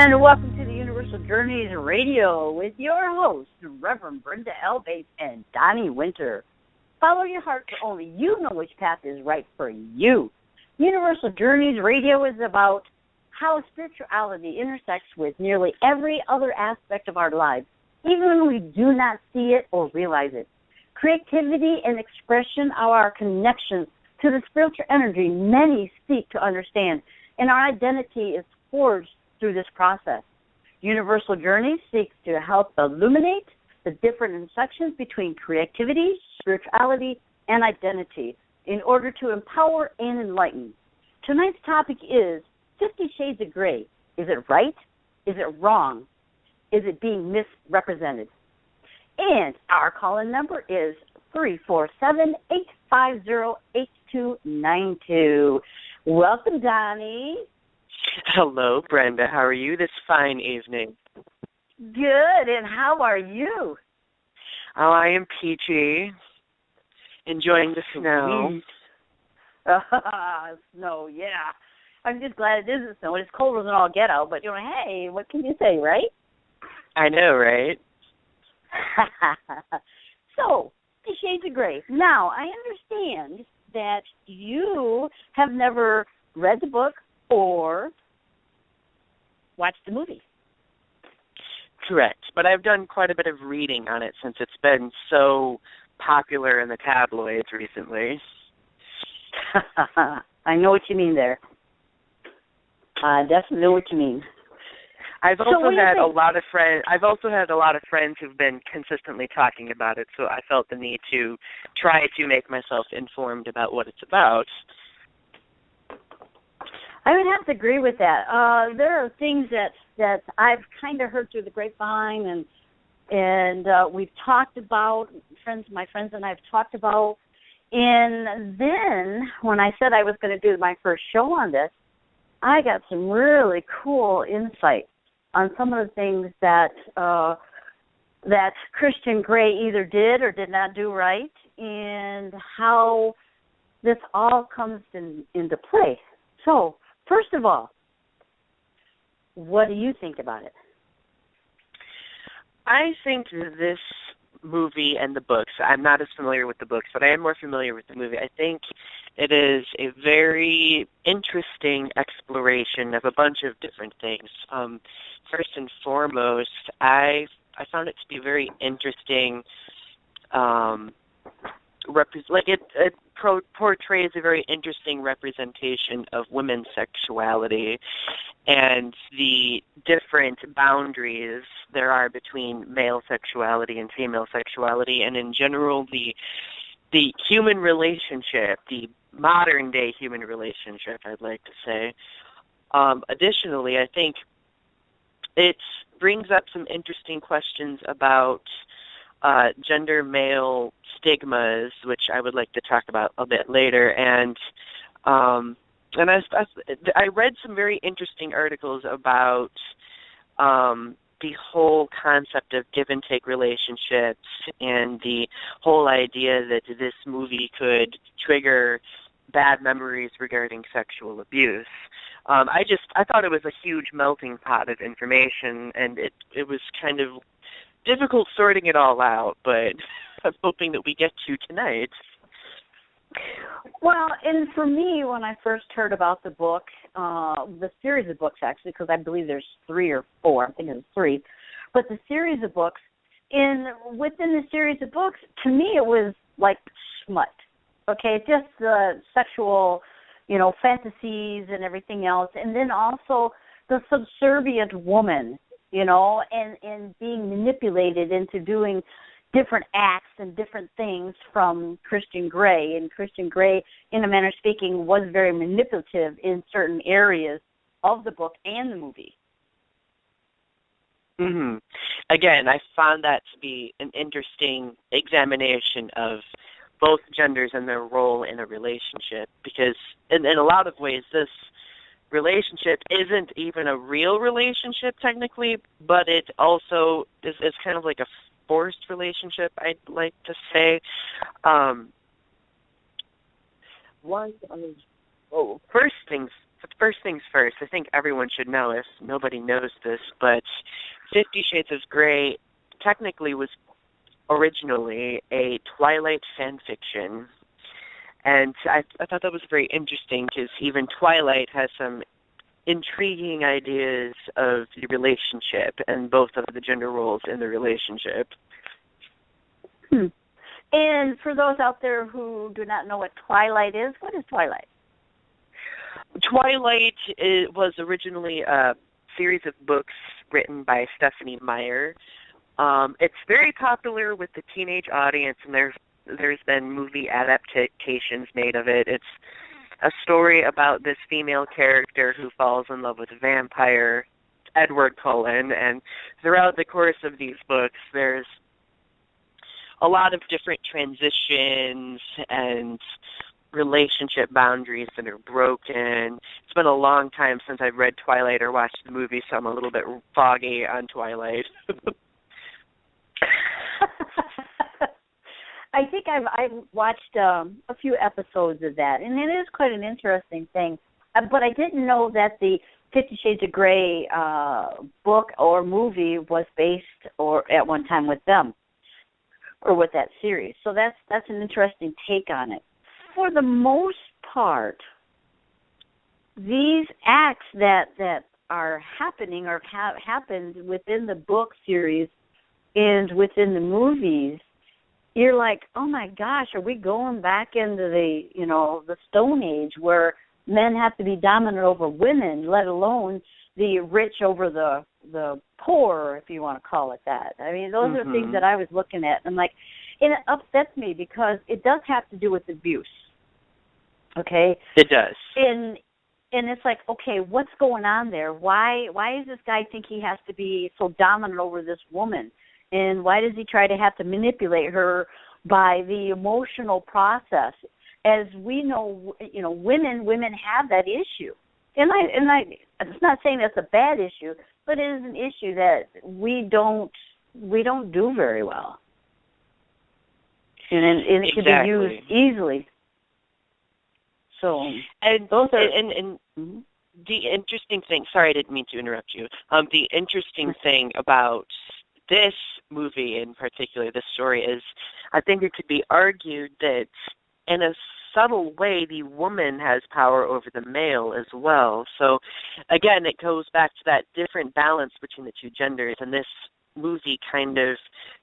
And welcome to the Universal Journeys Radio with your hosts, Reverend Brenda and Donny Winter. Follow your heart, for only you know which path is right for you. Universal Journeys Radio is about how spirituality intersects with nearly every other aspect of our lives, even when we do not see it or realize it. Creativity and expression are our connections to the spiritual energy many seek to understand, and our identity is forged through this process. Universal Journey seeks to help illuminate the different intersections between creativity, spirituality, and identity in order to empower and enlighten. Tonight's topic is 50 Shades of Grey. Is it right? Is it wrong? Is it being misrepresented? And our call-in number is 347-850-8292. Welcome, Donny. Hello, Brenda. How are you this fine evening? Good, and how are you? Oh, I am peachy, enjoying the snow. Snow, yeah. I'm just glad it isn't snow. It's colder than all get out, but, hey, what can you say, right? I know, right? So, the Shades of Grey. Now, I understand that you have never read the book or watched the movie. Correct, but I've done quite a bit of reading on it since it's been so popular in the tabloids recently. I know what you mean there. I definitely know what you mean. I've also had a lot of friends who've been consistently talking about it, so I felt the need to try to make myself informed about what it's about. I would have to agree with that. There are things that I've kind of heard through the grapevine, and we've talked about. My friends and I have talked about. And then when I said I was going to do my first show on this, I got some really cool insight on some of the things that Christian Grey either did or did not do right, and how this all comes into play. So, first of all, what do you think about it? I think this movie and the books, I'm not as familiar with the books, but I am more familiar with the movie. I think it is a very interesting exploration of a bunch of different things. First and foremost, I found it to be very interesting. It portrays a very interesting representation of women's sexuality and the different boundaries there are between male sexuality and female sexuality, and in general the human relationship, the modern day human relationship, I'd like to say. Additionally, I think it brings up some interesting questions about gender male stigmas, which I would like to talk about a bit later. And I read some very interesting articles about the whole concept of give and take relationships and the whole idea that this movie could trigger bad memories regarding sexual abuse. I thought it was a huge melting pot of information, and it was kind of difficult sorting it all out, but I'm hoping that we get to tonight. Well, and for me, when I first heard about the book, the series of books actually, because I believe there's 3 or 4, I think it's 3, but the series of books, within the series of books, to me it was like smut, okay, just the sexual, fantasies and everything else, and then also the subservient woman, and being manipulated into doing different acts and different things from Christian Grey. And Christian Grey, in a manner of speaking, was very manipulative in certain areas of the book and the movie. Mm-hmm. Again, I found that to be an interesting examination of both genders and their role in a relationship, because in a lot of ways this relationship isn't even a real relationship technically, but it also is kind of like a forced relationship, I'd like to say. First things first things first, I think everyone should know, if nobody knows this, but 50 Shades of Grey technically was originally a Twilight fan fiction. And I thought that was very interesting because even Twilight has some intriguing ideas of the relationship and both of the gender roles in the relationship. And for those out there who do not know what Twilight is, what is Twilight? Twilight was originally a series of books written by Stephanie Meyer. It's very popular with the teenage audience, and there's been movie adaptations made of it. It's a story about this female character who falls in love with a vampire, Edward Cullen, and throughout the course of these books, there's a lot of different transitions and relationship boundaries that are broken. It's been a long time since I've read Twilight or watched the movie, so I'm a little bit foggy on Twilight. I think I've watched a few episodes of that, and it is quite an interesting thing. But I didn't know that the 50 Shades of Grey book or movie was based or at one time with them or with that series. So that's an interesting take on it. For the most part, these acts that are happening or have happened within the book series and within the movies, you're like, oh my gosh, are we going back into the Stone Age where men have to be dominant over women, let alone the rich over the poor, if you want to call it that. I mean, those are things that I was looking at. I'm like, and it upsets me because it does have to do with abuse. Okay? It does. And it's like, okay, what's going on there? Why does this guy think he has to be so dominant over this woman? And why does he try to have to manipulate her by the emotional process? As we know, women have that issue. And it's not saying that's a bad issue, but it is an issue that we don't do very well. And it can be used easily. So, and those are and the interesting thing. Sorry, I didn't mean to interrupt you. The interesting thing about this movie in particular, this story, is I think it could be argued that in a subtle way the woman has power over the male as well. So again, it goes back to that different balance between the two genders, and this movie kind of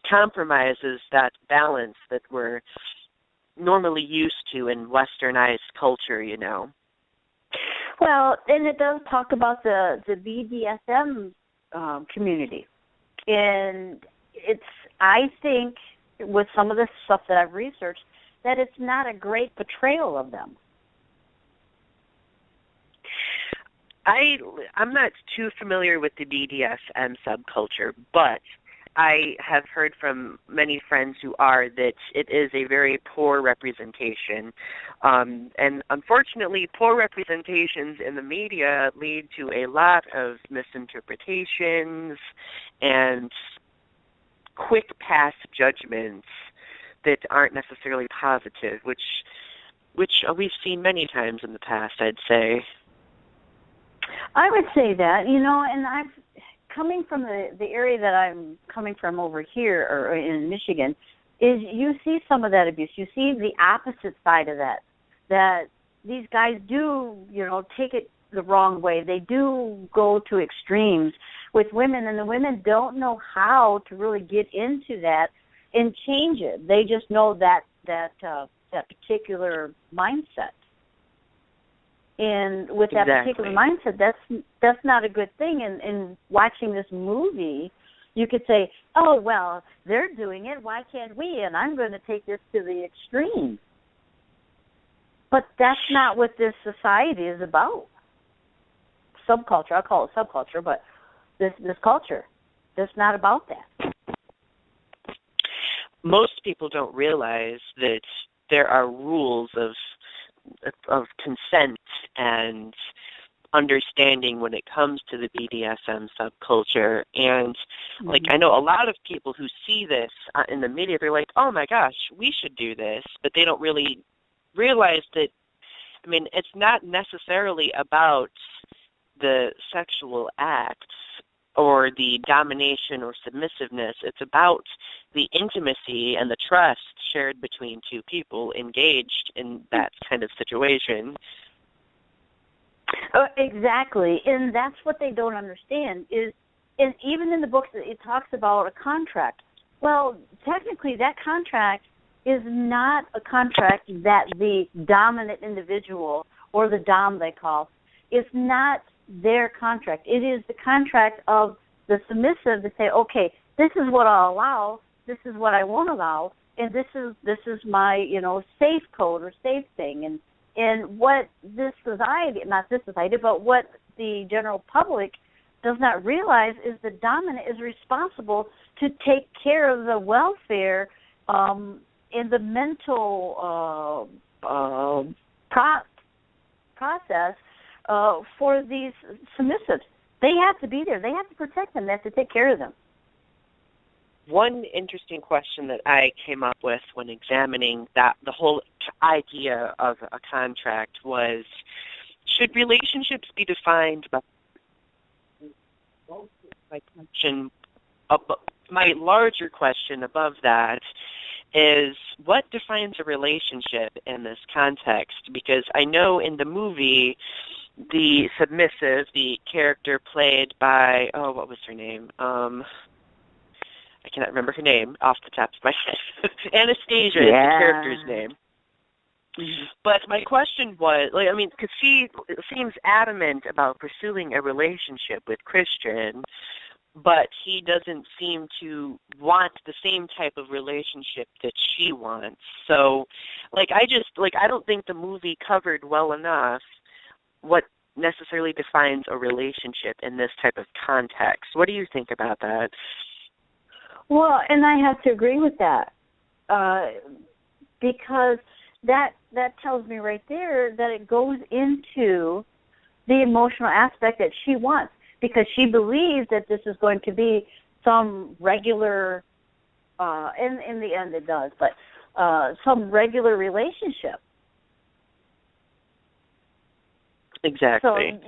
compromises that balance that we're normally used to in westernized culture, Well, and it does talk about the BDSM community. And I think with some of the stuff that I've researched, that it's not a great portrayal of them. I'm not too familiar with the BDSM subculture, but I have heard from many friends who are that it is a very poor representation. And unfortunately, poor representations in the media lead to a lot of misinterpretations and quick pass judgments that aren't necessarily positive, which we've seen many times in the past, I'd say. I would say that, and I've coming from the area that I'm coming from over here or in Michigan, is you see some of that abuse. You see the opposite side of that these guys do, take it the wrong way. They do go to extremes with women, and the women don't know how to really get into that and change it. They just know that particular mindset. And with that particular mindset, that's not a good thing. And watching this movie, you could say, oh, well, they're doing it. Why can't we? And I'm going to take this to the extreme. But that's not what this society is about. Subculture, I'll call it subculture, but this culture, it's not about that. Most people don't realize that there are rules of consent and understanding when it comes to the BDSM subculture. And I know a lot of people who see this in the media, they're like, oh my gosh, we should do this, but they don't really realize that I mean, it's not necessarily about the sexual acts or the domination or submissiveness. It's about the intimacy and the trust shared between two people engaged in that kind of situation. Exactly, and that's what they don't understand is, and even in the books it talks about a contract. Well, technically that contract is not a contract that the dominant individual or the dom they call, it's not their contract. It is the contract of the submissive to say, okay, this is what I'll allow, this is what I won't allow, and this is my, safe code or safe thing. And what this society, not this society, but what the general public does not realize is the dominant is responsible to take care of the welfare in the mental process for these submissives. They have to be there. They have to protect them. They have to take care of them. One interesting question that I came up with when examining that the whole idea of a contract was, should relationships be defined by my larger question above that is, what defines a relationship in this context? Because I know in the movie, the submissive, the character played by, what was her name? I cannot remember her name off the top of my head. Anastasia is the character's name. Mm-hmm. But my question was, because she seems adamant about pursuing a relationship with Christian, but he doesn't seem to want the same type of relationship that she wants. So, I don't think the movie covered well enough what necessarily defines a relationship in this type of context. What do you think about that? Well, and I have to agree with that because that tells me right there that it goes into the emotional aspect that she wants, because she believes that this is going to be some regular, in the end it does, but some regular relationship. Exactly.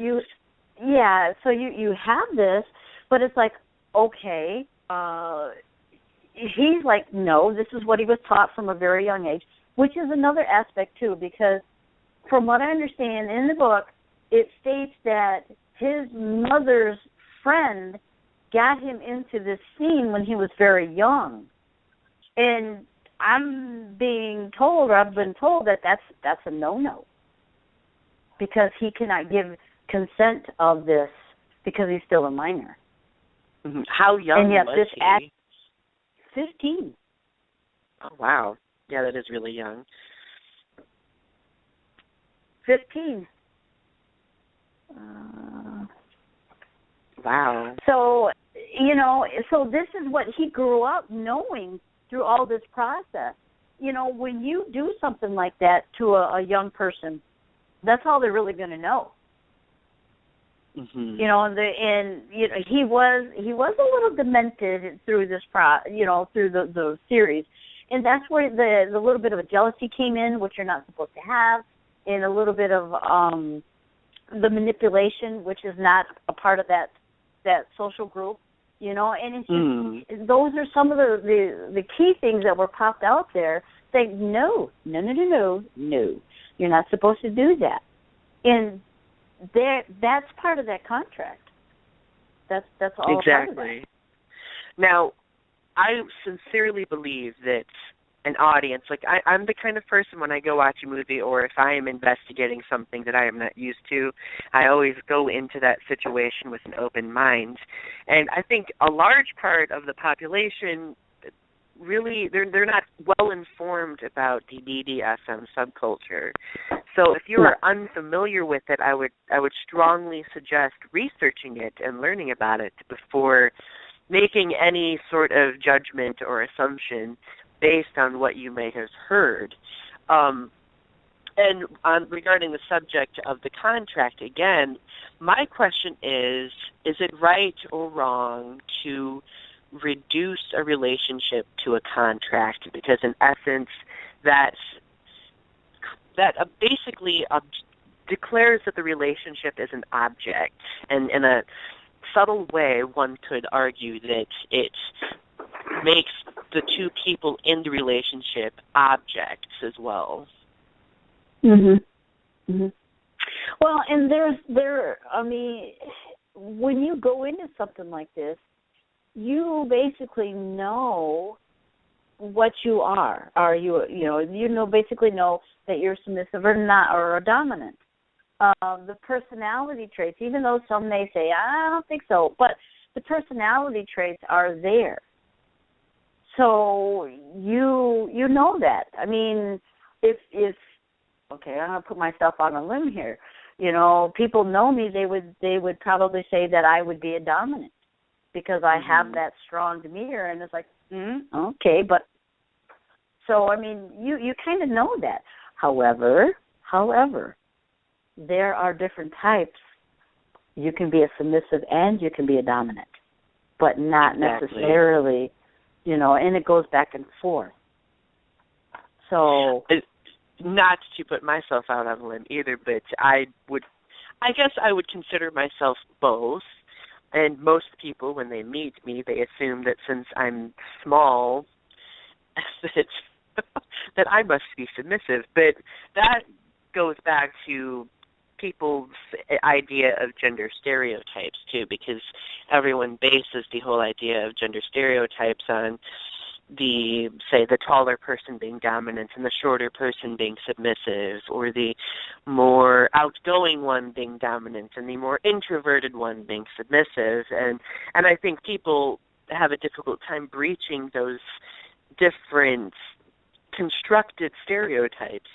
So you have this, but it's like, okay, he's like, no, this is what he was taught from a very young age, which is another aspect too, because from what I understand in the book, it states that his mother's friend got him into this scene when he was very young. And I've been told that that's a no-no, because he cannot give consent of this because he's still a minor. Mm-hmm. How young was he? 15. Oh, wow. Yeah, that is really young. 15. Wow. So, so this is what he grew up knowing through all this process. When you do something like that to a young person, that's all they're really going to know. Mm-hmm. He was a little demented through this through the series, and that's where the little bit of a jealousy came in, which you're not supposed to have, and a little bit of the manipulation, which is not a part of that social group, and it's just those are some of the key things that were popped out there, saying no, you're not supposed to do that, and that's part of that contract. That's all. Exactly. Part of that. Now, I sincerely believe that an audience, I'm the kind of person, when I go watch a movie or if I am investigating something that I am not used to, I always go into that situation with an open mind. And I think a large part of the population really, they're not well informed about the BDSM subculture. So if you are unfamiliar with it, I would strongly suggest researching it and learning about it before making any sort of judgment or assumption based on what you may have heard. And regarding the subject of the contract, again, my question is it right or wrong to reduce a relationship to a contract? Because in essence, that that basically declares that the relationship is an object, and in a subtle way, one could argue that it makes the two people in the relationship objects as well. Mhm. Mhm. Well, and I mean, when you go into something like this, you basically know what you are. Are you, basically know that you're submissive or not, or a dominant. The personality traits, even though some may say, I don't think so, but the personality traits are there. So you know that. I mean, if okay, I'm gonna put myself on a limb here. People know me, they would probably say that I would be a dominant because I have that strong demeanor, and it's like, okay, but so I mean, you kind of know that. However, there are different types. You can be a submissive and you can be a dominant, but not necessarily, and it goes back and forth. So, not to put myself out on a limb either, but I guess I would consider myself both. And most people, when they meet me, they assume that since I'm small, that I must be submissive. But that goes back to people's idea of gender stereotypes too, because everyone bases the whole idea of gender stereotypes on the taller person being dominant and the shorter person being submissive, or the more outgoing one being dominant and the more introverted one being submissive, and I think people have a difficult time breaching those different constructed stereotypes.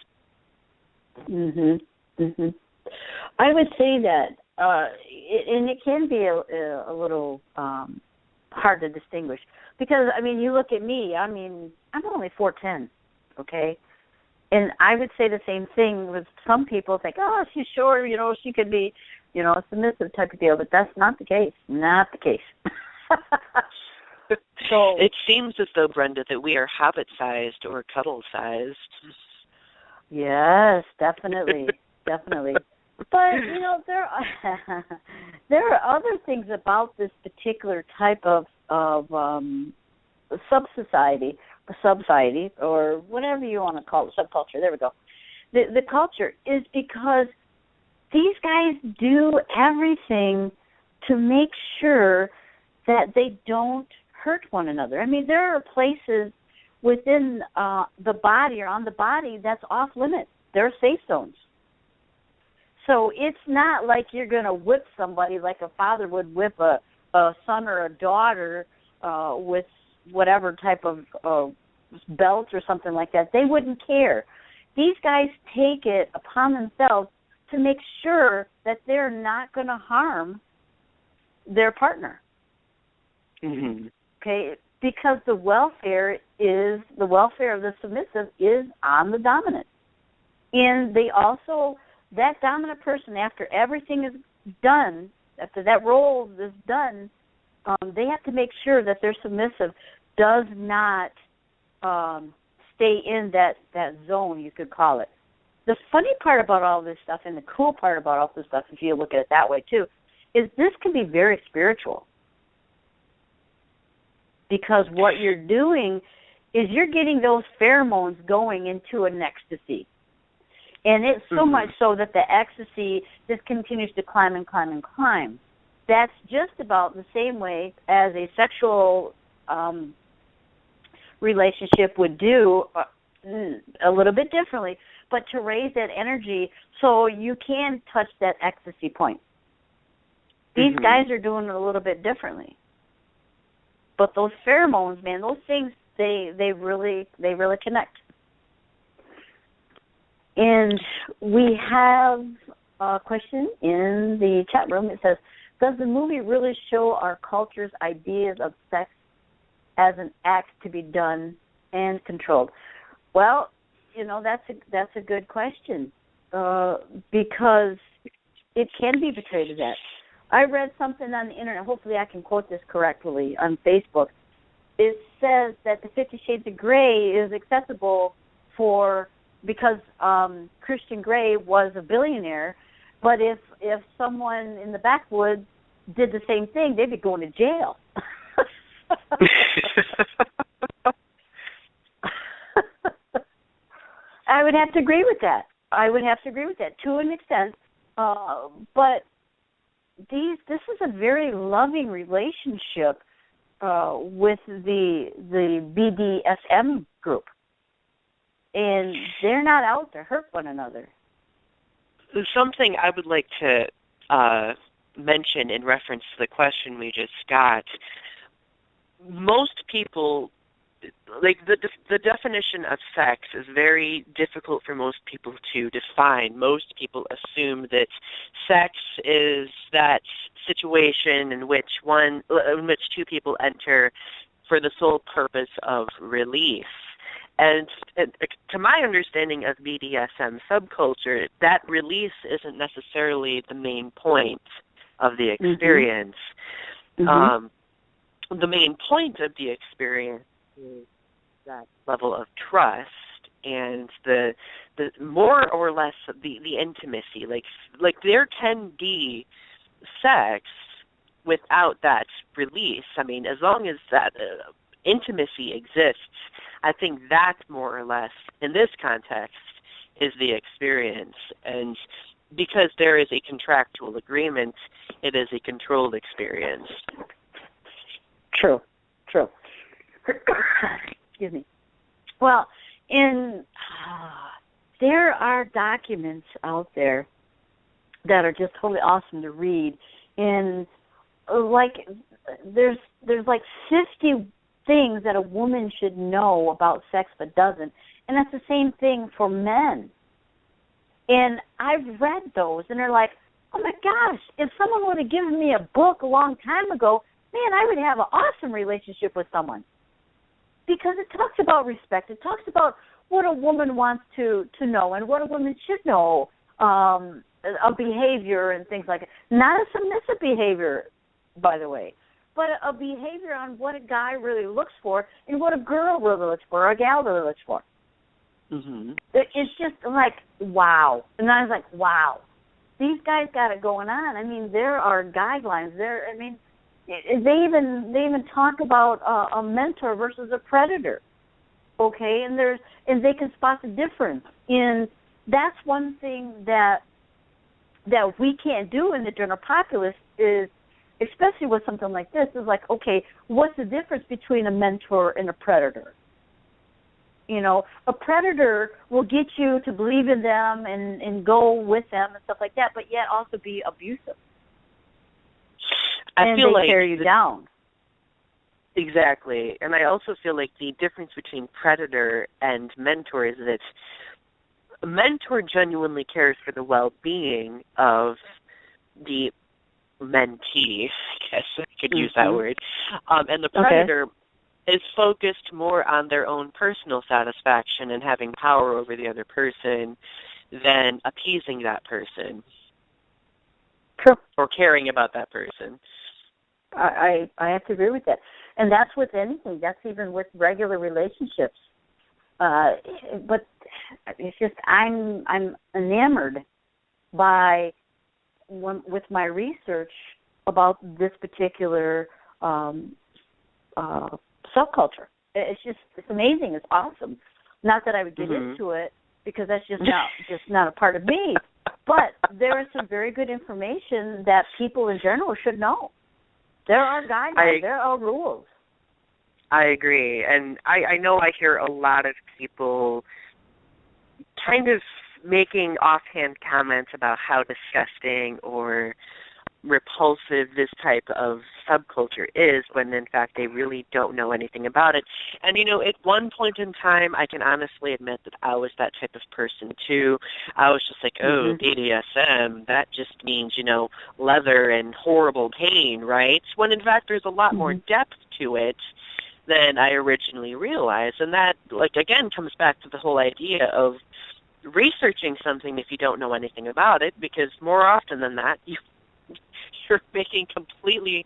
Mhm. Mhm. I would say that, and it can be a little hard to distinguish because, I mean, you look at me. I mean, I'm only 4'10", okay, and I would say the same thing with some people. Think, oh, she's short, she could be, a submissive type of deal, but that's not the case. Not the case. So it seems as though, Brenda, that we are hobbit-sized or cuddle-sized. Yes, definitely, definitely. But there are other things about this particular type of subsociety, or whatever you want to call it, subculture. There we go. The culture is because these guys do everything to make sure that they don't hurt one another. I mean, there are places within the body or on the body that's off limits. There are safe zones. So it's not like you're going to whip somebody like a father would whip a son or a daughter with whatever type of belt or something like that. They wouldn't care. These guys take it upon themselves to make sure that they're not going to harm their partner. Mm-hmm. Okay, because the welfare of the submissive is on the dominant. And they also, that dominant person, after everything is done, after that role is done, they have to make sure that their submissive does not stay in that zone, you could call it. The funny part about all this stuff, and the cool part about all this stuff, if you look at it that way too, is this can be very spiritual. Because what you're doing is you're getting those pheromones going into an ecstasy. And it's so much so that the ecstasy just continues to climb and climb and climb. That's just about the same way as a sexual relationship would do, a little bit differently, but to raise that energy so you can touch that ecstasy point. These guys are doing it a little bit differently. But those pheromones, man, those things, they really connect. And we have a question in the chat room. It says, does the movie really show our culture's ideas of sex as an act to be done and controlled? Well, that's a good question because it can be portrayed as that. I read something on the internet, hopefully I can quote this correctly, on Facebook. It says that the 50 Shades of Grey is accessible for because Christian Grey was a billionaire, but if someone in the backwoods did the same thing, they'd be going to jail. I would have to agree with that. To an extent. But this is a very loving relationship with the BDSM group. And they're not out to hurt one another. Something I would like to mention in reference to the question we just got, most people, like the definition of sex is very difficult for most people to define. Most people assume that sex is that situation in which two people enter for the sole purpose of release. And to my understanding of BDSM subculture, that release isn't necessarily the main point of the experience. Mm-hmm. The main point of the experience is that level of trust and the more or less the intimacy. Like there can be sex without that release. I mean, as long as that intimacy exists, I think that more or less, in this context, is the experience. And because there is a contractual agreement, it is a controlled experience. True. Excuse me. Well, there are documents out there that are just totally awesome to read. And there's like 50 things that a woman should know about sex but doesn't. And that's the same thing for men. And I've read those, and they're like, oh, my gosh, if someone would have given me a book a long time ago, man, I would have an awesome relationship with someone. Because it talks about respect. It talks about what a woman wants to know and what a woman should know of behavior and things like that. Not a submissive behavior, by the way, but a behavior on what a guy really looks for and what a girl really looks for or a gal really looks for. Mm-hmm. It's just like, wow. And I was like, wow. These guys got it going on. I mean, there are guidelines there. I mean, they even talk about a mentor versus a predator. Okay, and they can spot the difference. And that's one thing that we can't do in the general populace is, especially with something like this, is like, okay, what's the difference between a mentor and a predator? You know, a predator will get you to believe in them and go with them and stuff like that, but yet also be abusive. I feel like tear you down. Exactly. And I also feel like the difference between predator and mentor is that a mentor genuinely cares for the well-being of the mentee, I guess I could use that word. And the predator is focused more on their own personal satisfaction and having power over the other person than appeasing that person. True. Or caring about that person. I have to agree with that. And that's with anything. That's even with regular relationships. But it's just I'm enamored by with my research about this particular subculture. It's amazing. It's awesome. Not that I would get into it because that's just not a part of me. But there is some very good information that people in general should know. There are guidelines. There are rules. I agree. And I know I hear a lot of people kind of making offhand comments about how disgusting or repulsive this type of subculture is when, in fact, they really don't know anything about it. And, you know, at one point in time, I can honestly admit that I was that type of person, too. I was just like, oh, BDSM, that just means, you know, leather and horrible pain, right? When, in fact, there's a lot more depth to it than I originally realized. And that, like, again, comes back to the whole idea of researching something if you don't know anything about it, because more often than that, you're making completely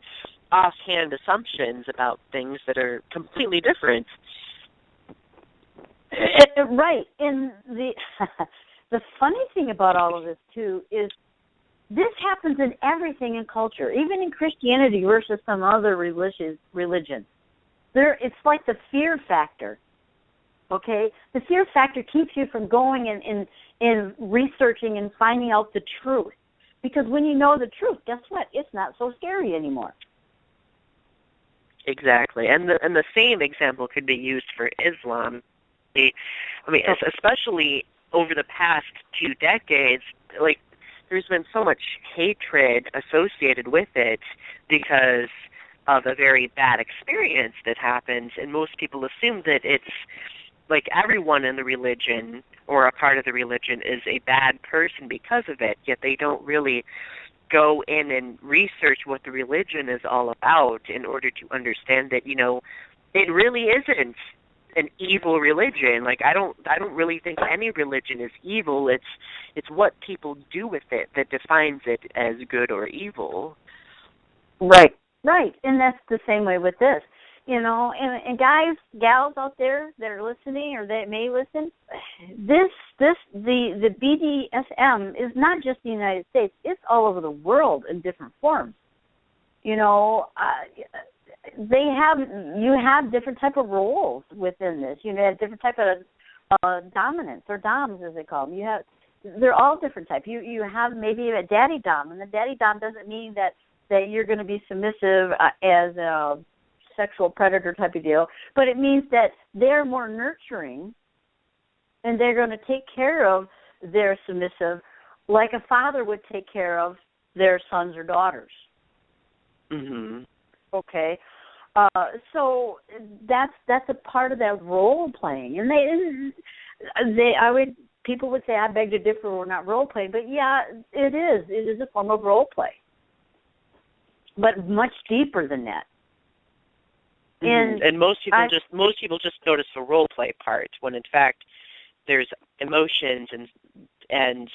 offhand assumptions about things that are completely different. Right. And the the funny thing about all of this too is this happens in everything in culture, even in Christianity versus some other religions. It's like the fear factor. Okay, the fear factor keeps you from going and researching and finding out the truth, because when you know the truth, guess what? It's not so scary anymore. Exactly, and the same example could be used for Islam. I mean, especially over the past 2 decades, like there's been so much hatred associated with it because of a very bad experience that happens, and most people assume that it's like everyone in the religion or a part of the religion is a bad person because of it, yet they don't really go in and research what the religion is all about in order to understand that, it really isn't an evil religion. Like I don't really think any religion is evil. It's what people do with it that defines it as good or evil. Right. And that's the same way with this. And guys, gals out there that are listening or that may listen, the BDSM is not just the United States. It's all over the world in different forms. You have different type of roles within this. You have different type of dominance or doms, as they call them. They're all different types. You have maybe a daddy dom, and the daddy dom doesn't mean that you're going to be submissive as a sexual predator type of deal, but it means that they're more nurturing and they're going to take care of their submissive like a father would take care of their sons or daughters. Mm-hmm. Okay, so that's a part of that role playing, and people would say I beg to differ, we're not role playing, but yeah, it is a form of role play, but much deeper than that. And most people just notice the role play part when in fact there's emotions and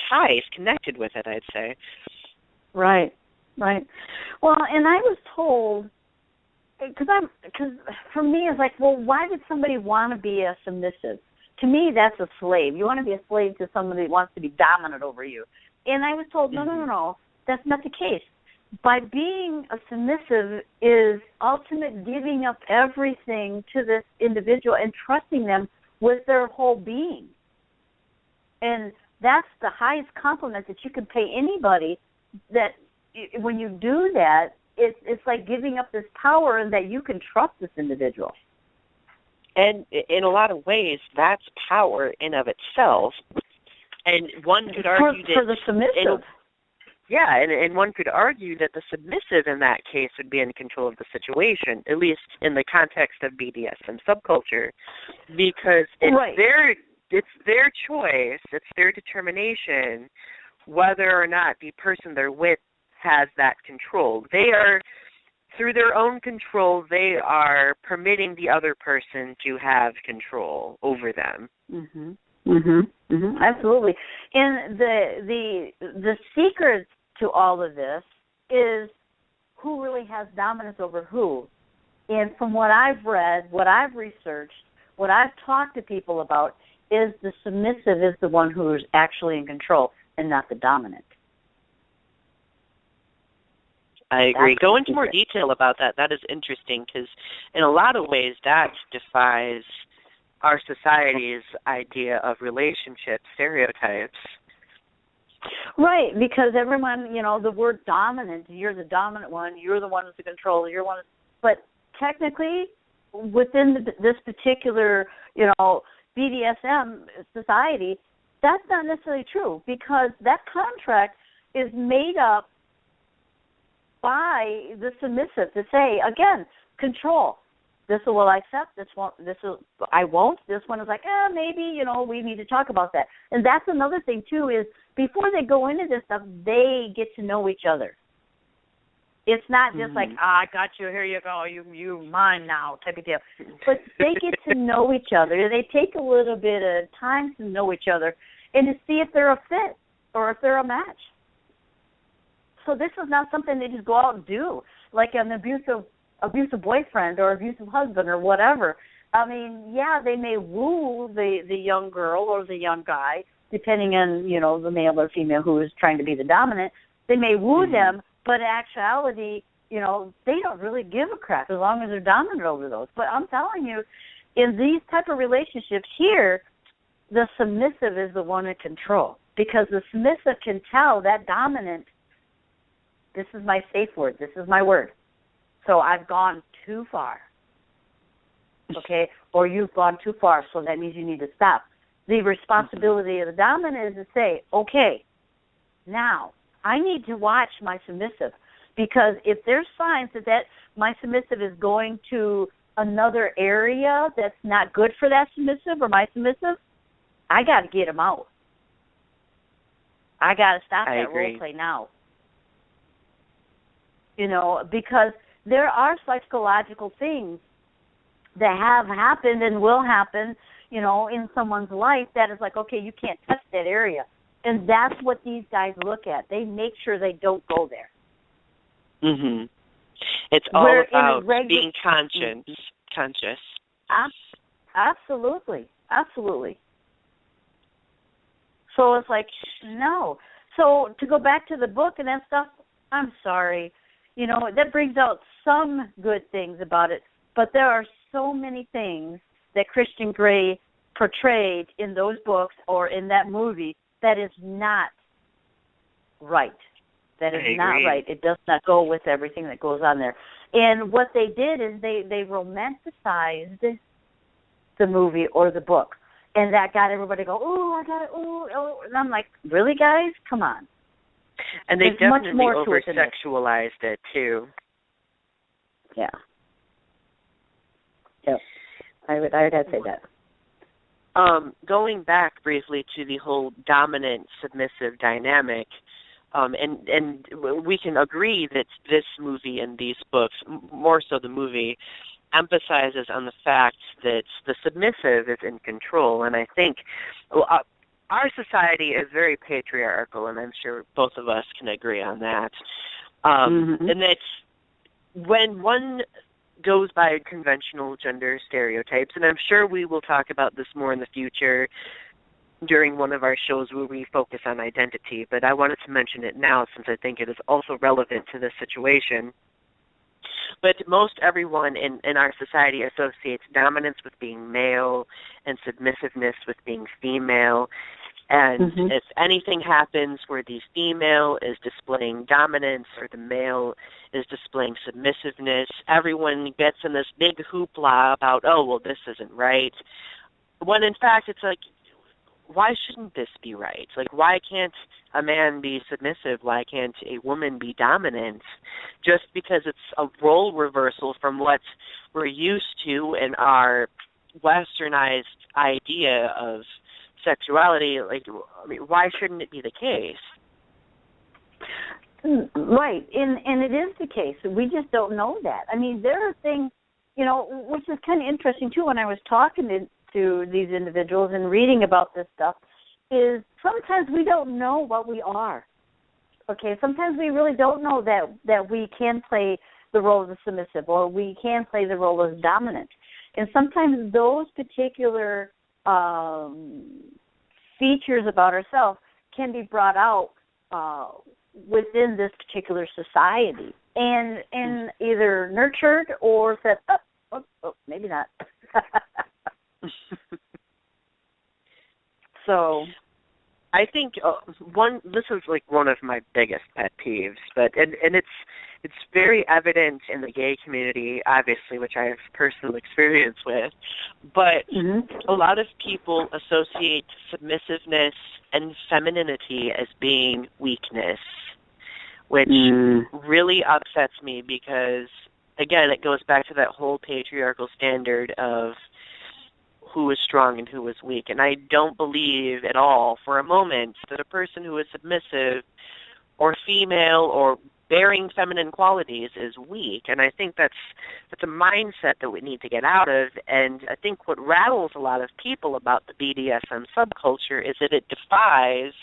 ties connected with it, I'd say. Right. Well, and I was told, because for me it's like, well, why would somebody want to be a submissive? To me, that's a slave. You want to be a slave to somebody that wants to be dominant over you. And I was told, no, that's not the case. By being a submissive is ultimate giving up everything to this individual and trusting them with their whole being. And that's the highest compliment that you can pay anybody, that when you do that, it's like giving up this power and that you can trust this individual. And in a lot of ways, that's power in of itself. And one could argue for the submissive. Yeah, and one could argue that the submissive in that case would be in control of the situation, at least in the context of BDSM subculture, because it's their choice, it's their determination whether or not the person they're with has that control. They are, through their own control, they are permitting the other person to have control over them. Mhm. Mhm. Mhm. Absolutely. And the secret to all of this is who really has dominance over who. And from what I've read, what I've researched, what I've talked to people about, is the submissive is the one who is actually in control and not the dominant. I agree. Go into more detail about that. That is interesting because in a lot of ways that defies our society's idea of relationship stereotypes. Right, because everyone, the word dominant, you're the dominant one, you're the one who's the controller, you're one. But technically, within this particular, BDSM society, that's not necessarily true, because that contract is made up by the submissive to say, again, control. This will I accept. I won't. This one is like, maybe, we need to talk about that. And that's another thing, too, is before they go into this stuff, they get to know each other. It's not just like, I got you, here you go, you mine now type of deal. But they get to know each other. They take a little bit of time to know each other and to see if they're a fit or if they're a match. So this is not something they just go out and do, like an abusive boyfriend or abusive husband or whatever. I mean, yeah, they may woo the young girl or the young guy, depending on, the male or female who is trying to be the dominant. They may woo them, but in actuality, they don't really give a crap as long as they're dominant over those. But I'm telling you, in these type of relationships here, the submissive is the one in control, because the submissive can tell that dominant, this is my safe word, this is my word. So I've gone too far. Okay? Or you've gone too far, so that means you need to stop. The responsibility of the dominant is to say, okay, now I need to watch my submissive, because if there's signs that my submissive is going to another area that's not good for that submissive or my submissive, I got to get him out. I got to stop that role play now. Because there are psychological things that have happened and will happen, in someone's life that is like, okay, you can't touch that area. And that's what these guys look at. They make sure they don't go there. Mhm. It's all about being conscious. Absolutely. Absolutely. So it's like, no. So to go back to the book and that stuff, I'm sorry. That brings out some good things about it, but there are so many things that Christian Grey portrayed in those books or in that movie that is not right. That is not right. It does not go with everything that goes on there. And what they did is they romanticized the movie or the book. And that got everybody to go, oh, I got it, oh. And I'm like, really, guys? Come on. And they definitely over-sexualized it, too. Yeah. Yep. I would have to say that. Going back briefly to the whole dominant-submissive dynamic, and we can agree that this movie and these books, more so the movie, emphasizes on the fact that the submissive is in control. And I think our society is very patriarchal, and I'm sure both of us can agree on that. And that when one goes by conventional gender stereotypes, and I'm sure we will talk about this more in the future during one of our shows where we focus on identity, but I wanted to mention it now since I think it is also relevant to this situation. But most everyone in our society associates dominance with being male and submissiveness with being female. And if anything happens where the female is displaying dominance or the male is displaying submissiveness, everyone gets in this big hoopla about, oh, well, this isn't right. When in fact it's like, why shouldn't this be right? Like, why can't a man be submissive? Why can't a woman be dominant? Just because it's a role reversal from what we're used to in our westernized idea of sexuality, like, I mean, why shouldn't it be the case? Right, and it is the case. We just don't know that. I mean, there are things, which is kind of interesting, too, when I was talking to these individuals and reading about this stuff, is sometimes we don't know what we are. Okay, sometimes we really don't know that we can play the role of the submissive or we can play the role of the dominant. And sometimes those particular features about ourselves can be brought out within this particular society and either nurtured or said, oh maybe not. So I think this is like one of my biggest pet peeves, but and it's very evident in the gay community, obviously, which I have personal experience with, but a lot of people associate submissiveness and femininity as being weakness, which really upsets me because, again, it goes back to that whole patriarchal standard of who is strong and who is weak. And I don't believe at all for a moment that a person who is submissive or female or bearing feminine qualities is weak. And I think that's a mindset that we need to get out of. And I think what rattles a lot of people about the BDSM subculture is that it defies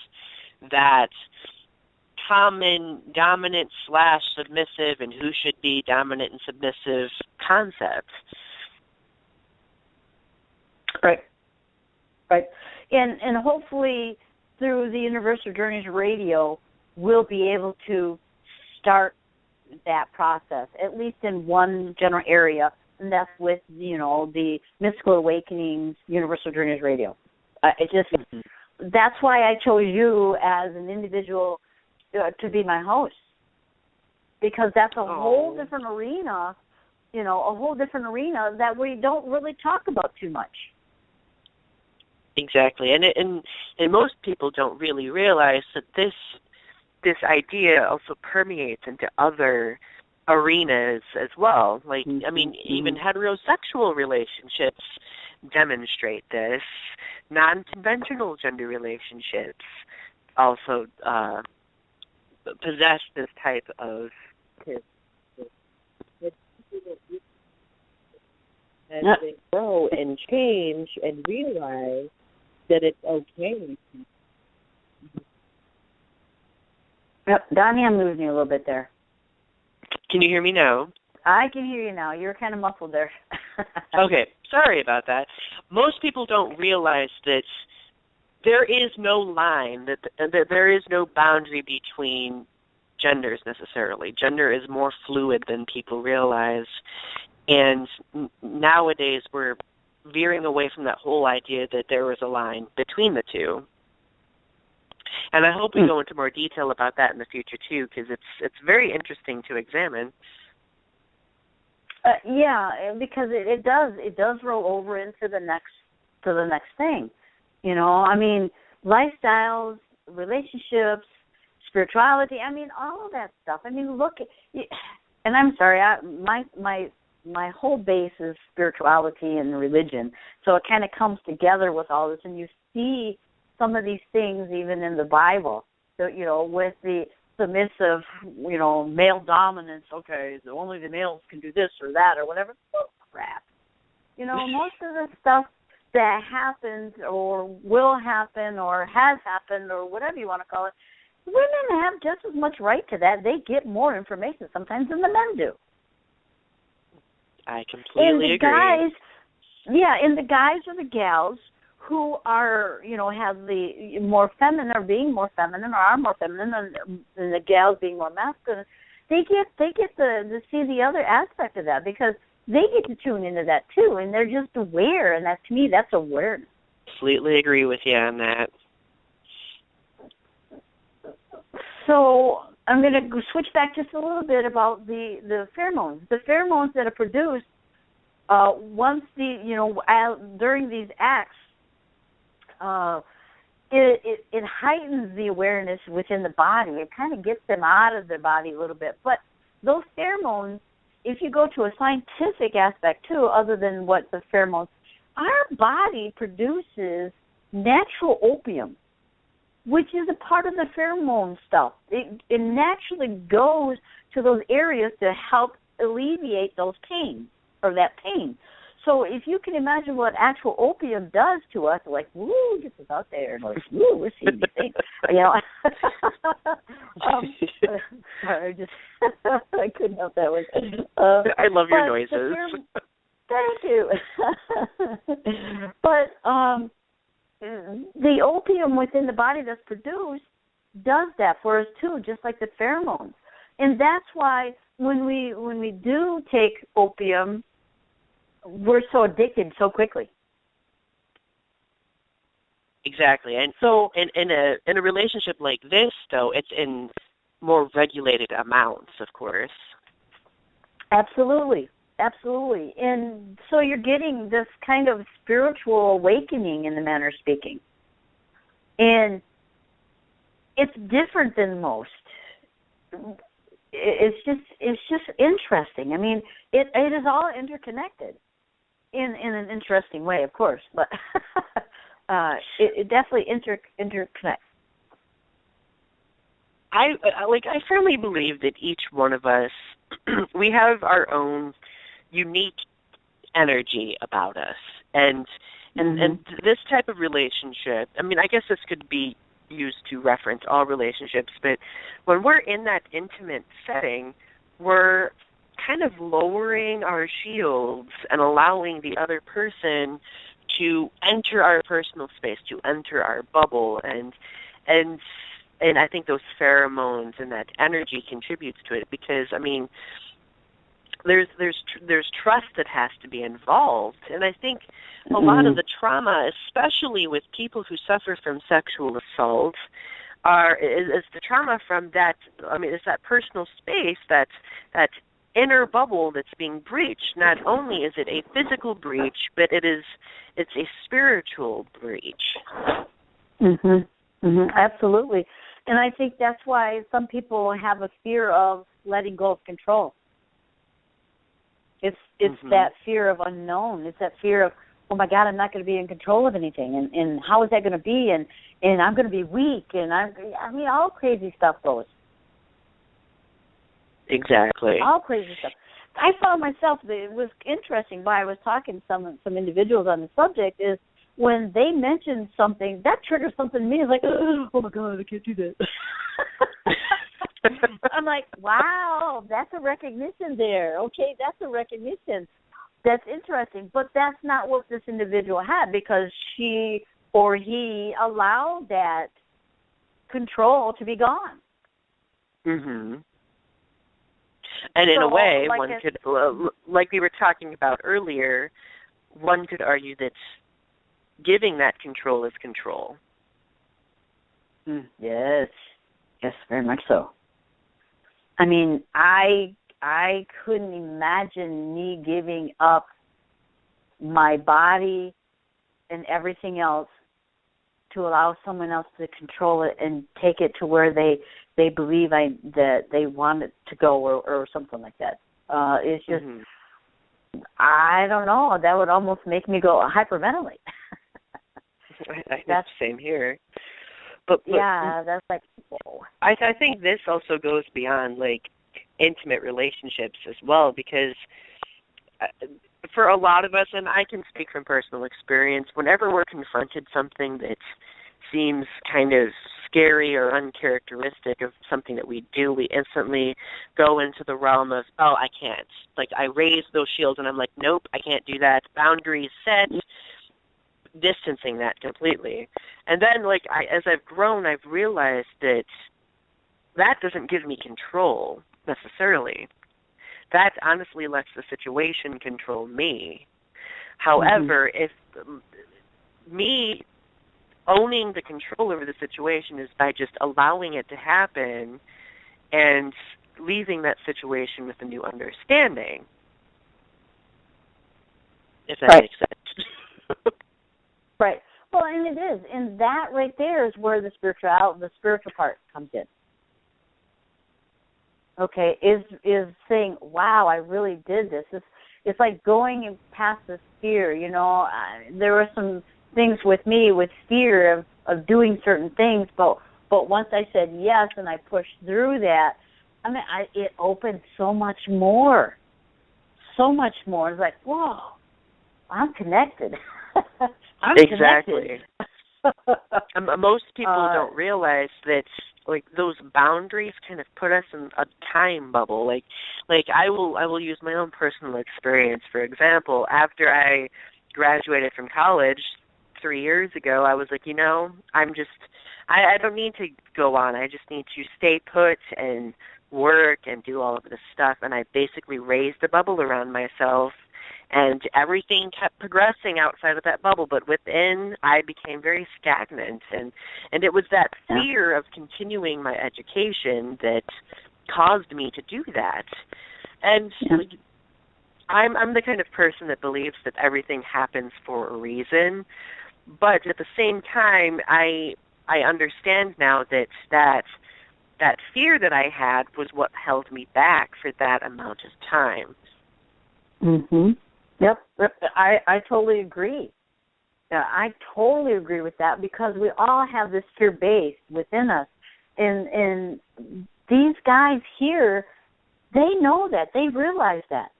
that common dominant/submissive and who should be dominant and submissive concept. Right. Right. And hopefully through the Universal Journeys Radio, we'll be able to start that process, at least in one general area, and that's with, the Mystical Awakenings Universal Journeys Radio. That's why I chose you as an individual to be my host, because that's a whole different arena, that we don't really talk about too much. Exactly, and most people don't really realize that this idea also permeates into other arenas as well. Like, I mean, even heterosexual relationships demonstrate this. Non-conventional gender relationships also possess this type of as they grow and change and realize that it's okay. Yep, Donnie, I'm losing you a little bit there. Can you hear me now? I can hear you now. You're kind of muffled there. Okay, sorry about that. Most people don't realize that there is no line, that there is no boundary between genders necessarily. Gender is more fluid than people realize. And nowadays we're veering away from that whole idea that there was a line between the two. And I hope we go into more detail about that in the future too, because it's very interesting to examine. Yeah, because it does roll over into the next thing. I mean, lifestyles, relationships, spirituality. I mean, all of that stuff. I mean, look, and I'm sorry, my whole base is spirituality and religion, so it kind of comes together with all this, and you see some of these things even in the Bible. So, with the submissive, male dominance. Okay, only the males can do this or that or whatever. Oh, crap. Most of the stuff that happens or will happen or has happened or whatever you want to call it, women have just as much right to that. They get more information sometimes than the men do. I completely agree. And the guys or the gals who are, have the more feminine or being more feminine or are more feminine than the gals being more masculine, they get to see the other aspect of that, because they get to tune into that too, and they're just aware, and that, to me, that's awareness. Completely agree with you on that. So I'm going to switch back just a little bit about the pheromones. The pheromones that are produced once during these acts, it heightens the awareness within the body. It kind of gets them out of their body a little bit. But those pheromones, if you go to a scientific aspect too, other than what the pheromones, our body produces natural opium, which is a part of the pheromone stuff. It naturally goes to those areas to help alleviate those pains, or that pain. So if you can imagine what actual opium does to us, like, woo, get this out there, and like, woo, we're seeing these things. Sorry, I couldn't help that one. I love your noises. Thank you. But the opium within the body that's produced does that for us too, just like the pheromones. And that's why when we do take opium, we're so addicted so quickly. Exactly. And so in a relationship like this, though, it's in more regulated amounts, of course. Absolutely. Absolutely. And so you're getting this kind of spiritual awakening, in the manner of speaking. And it's different than most. It's just interesting. I mean, it is all interconnected in an interesting way, of course, but it definitely interconnects. I firmly believe that each one of us, we have our own unique energy about us, and this type of relationship, I mean, I guess this could be used to reference all relationships, but when we're in that intimate setting, we're kind of lowering our shields and allowing the other person to enter our personal space, to enter our bubble, and I think those pheromones and that energy contributes to it, because I mean, there's trust that has to be involved, and I think a lot of the trauma, especially with people who suffer from sexual assault, is the trauma from that. I mean, it's that personal space, that inner bubble that's being breached. Not only is it a physical breach, but it's a spiritual breach. Absolutely. And I think that's why some people have a fear of letting go of control. It's that fear of unknown. It's that fear of, oh my God, I'm not going to be in control of anything, and how is that going to be, and I'm going to be weak, and I mean, all crazy stuff goes. Exactly. All crazy stuff. I found myself, it was interesting while I was talking to some individuals on the subject, is when they mentioned something, that triggers something in me. It's like, oh my God, I can't do that. I'm like, wow, that's a recognition there. Okay, that's a recognition. That's interesting. But that's not what this individual had, because she or he allowed that control to be gone. And in a way, like one could, like we were talking about earlier, one could argue that giving that control is control. Yes, very much so. I mean, I couldn't imagine me giving up my body and everything else to allow someone else to control it and take it to where they believe that they want it to go, or something like that. It's just, I don't know. That would almost make me go hyperventilate. That's the same here. But yeah, that's like, whoa. I think this also goes beyond like intimate relationships as well, because for a lot of us, and I can speak from personal experience, whenever we're confronted something that seems kind of scary or uncharacteristic of something that we do, we instantly go into the realm of, oh, I can't. Like, I raise those shields and I'm like, nope, I can't do that. Boundaries set, distancing that completely. And then, like, as I've grown, I've realized that doesn't give me control necessarily. That honestly lets the situation control me. However, if me owning the control over the situation is by just allowing it to happen and leaving that situation with a new understanding, if that makes sense. Right. Well, and it is. And that right there is where the spiritual part comes in. Okay, is saying, wow, I really did this. It's like going past this fear. You know, there were some things with me with fear of doing certain things, but once I said yes and I pushed through that, I mean, it opened so much more. It's like, whoa, I'm connected. I'm exactly. Connected. Most people don't realize that, like, those boundaries kind of put us in a time bubble. Like I will use my own personal experience. For example, after I graduated from college 3 years ago, I was like, you know, I don't need to go on. I just need to stay put and work and do all of this stuff. And I basically raised a bubble around myself, and everything kept progressing outside of that bubble. But within, I became very stagnant. And it was that fear of continuing my education that caused me to do that. And I'm the kind of person that believes that everything happens for a reason. But at the same time, I understand now that fear that I had was what held me back for that amount of time. Yep, I totally agree. Yeah, I totally agree with that, because we all have this fear base within us, and these guys here, they know that, they realize that,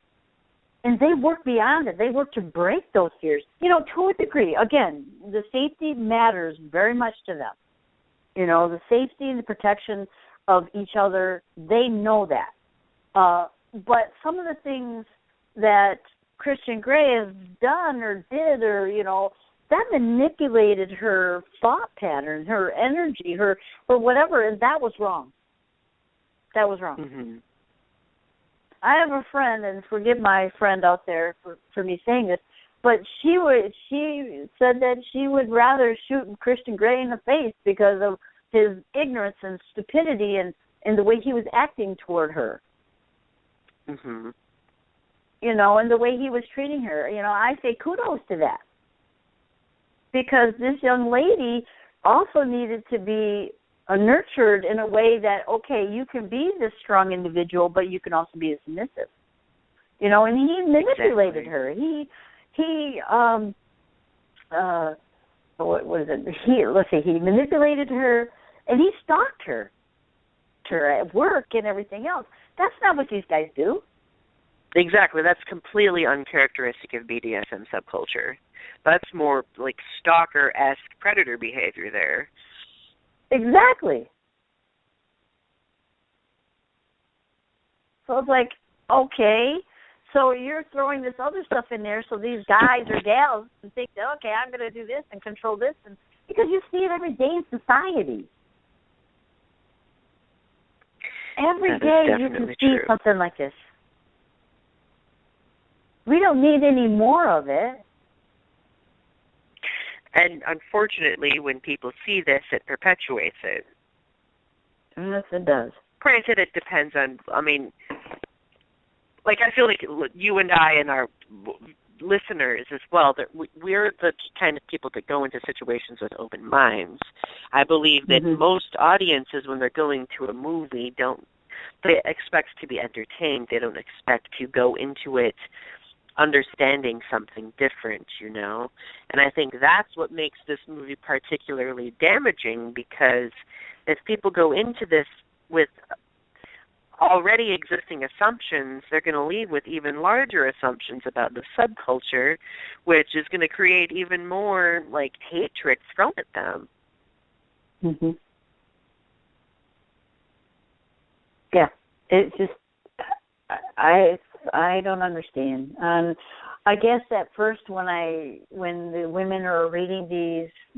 and they work beyond it. They work to break those fears, you know, to a degree. Again, the safety matters very much to them. You know, the safety and the protection of each other, they know that. But some of the things that Christian Grey has done or did or, that manipulated her thought patterns, her energy, her whatever, and that was wrong. That was wrong. Mm-hmm. I have a friend, and forgive my friend out there for me saying this, but she said that she would rather shoot Christian Grey in the face because of his ignorance and stupidity and the way he was acting toward her. Mm-hmm. And the way he was treating her. I say kudos to that. Because this young lady also needed to be nurtured in a way that, okay, you can be this strong individual, but you can also be a submissive. And he manipulated her. What is it? He manipulated her, and he stalked her at work and everything else. That's not what these guys do. Exactly. That's completely uncharacteristic of BDSM subculture. That's more like stalker-esque predator behavior there. Exactly. So it's like, okay, so you're throwing this other stuff in there so these guys or gals can think that, okay, I'm going to do this and control this, and because you see it every day in society. Every day you can see true. something like this. We don't need any more of it. And unfortunately, when people see this, it perpetuates it. Yes, it does. Granted, it depends on, I feel like you and I and our listeners as well, that we're the kind of people that go into situations with open minds. I believe that most audiences, when they're going to a movie, they expect to be entertained. They don't expect to go into it understanding something different, And I think that's what makes this movie particularly damaging, because if people go into this with already existing assumptions, they're going to leave with even larger assumptions about the subculture, which is going to create even more, hatred thrown at them. Mm-hmm. Yeah, it's just, I don't understand. I guess at first when the women are reading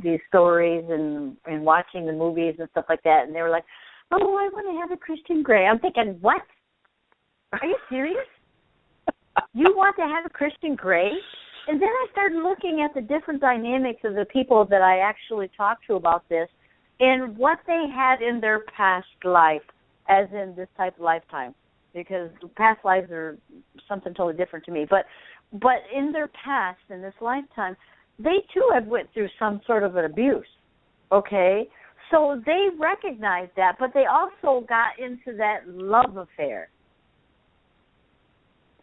these stories and watching the movies and stuff like that, and they were like, "Oh, I want to have a Christian Grey." I'm thinking, what? Are you serious? You want to have a Christian Grey? And then I started looking at the different dynamics of the people that I actually talked to about this and what they had in their past life, as in this type of lifetime. Because past lives are something totally different to me. But in their past, in this lifetime, they too have went through some sort of an abuse, okay? So they recognized that, but they also got into that love affair.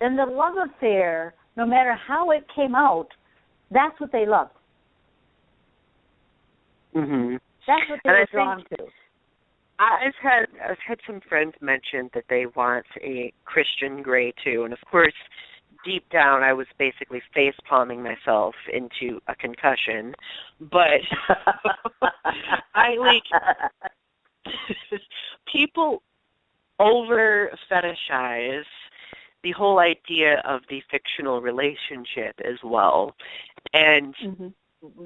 And the love affair, no matter how it came out, that's what they loved. Mm-hmm. That's what they were drawn to. I've had some friends mention that they want a Christian Grey too, and of course, deep down, I was basically face palming myself into a concussion. But people over fetishize the whole idea of the fictional relationship as well, and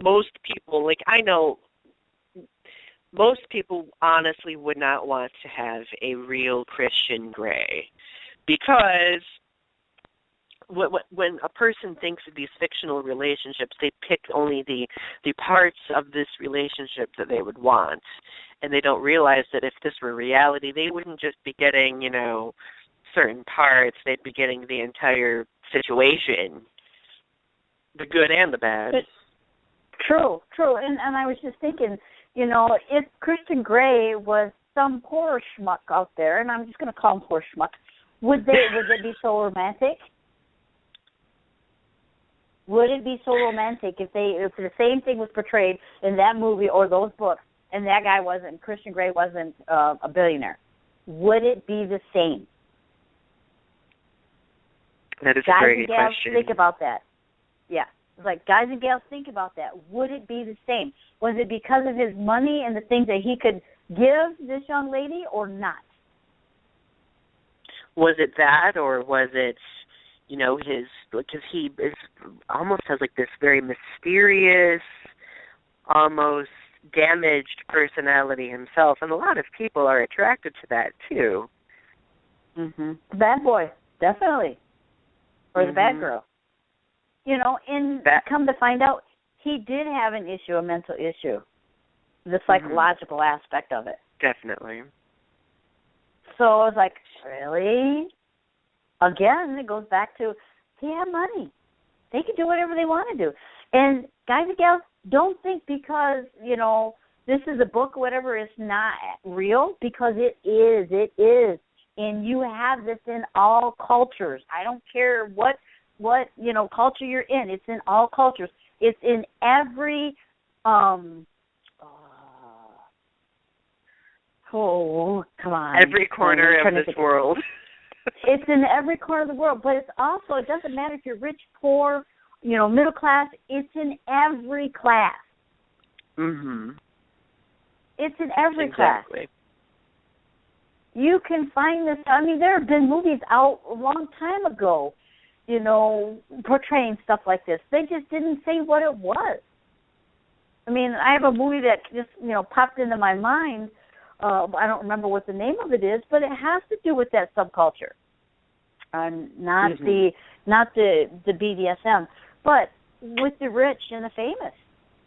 most people, I know. Most people honestly would not want to have a real Christian Grey, because when a person thinks of these fictional relationships, they pick only the parts of this relationship that they would want, and they don't realize that if this were reality, they wouldn't just be getting, certain parts, they'd be getting the entire situation, the good and the bad. True. And I was just thinking, if Christian Grey was some poor schmuck out there, and I'm just going to call him poor schmuck, would it be so romantic? Would it be so romantic if the same thing was portrayed in that movie or those books, and that guy Christian Grey wasn't a billionaire? Would it be the same? That is a very good question. Guys and gals, think about that. Yeah. Guys and gals, think about that. Would it be the same? Was it because of his money and the things that he could give this young lady, or not? Was it that, or was it you know, his, because he is almost has like this very mysterious, almost damaged personality himself, and a lot of people are attracted to that too. The bad boy, definitely, or the bad girl. You know, and come to find out, he did have an issue, a mental issue, the psychological aspect of it. Definitely. So I was like, really? Again, it goes back to, he had money. They can do whatever they want to do. And guys and gals, don't think because, you know, this is a book or whatever, it's not real, because it is. It is. And you have this in all cultures. I don't care what you know, culture you're in. It's in all cultures. It's in every come on. Every corner of this world. It's in every corner of the world, but it's also, it doesn't matter if you're rich, poor, you know, middle class. It's in every class. It's in every class. You can find this. I mean, there have been movies out a long time ago, you know, portraying stuff like this. They just didn't say what it was. I mean, I have a movie that just, you know, popped into my mind. I don't remember what the name of it is, but it has to do with that subculture. Not the BDSM, but with the rich and the famous.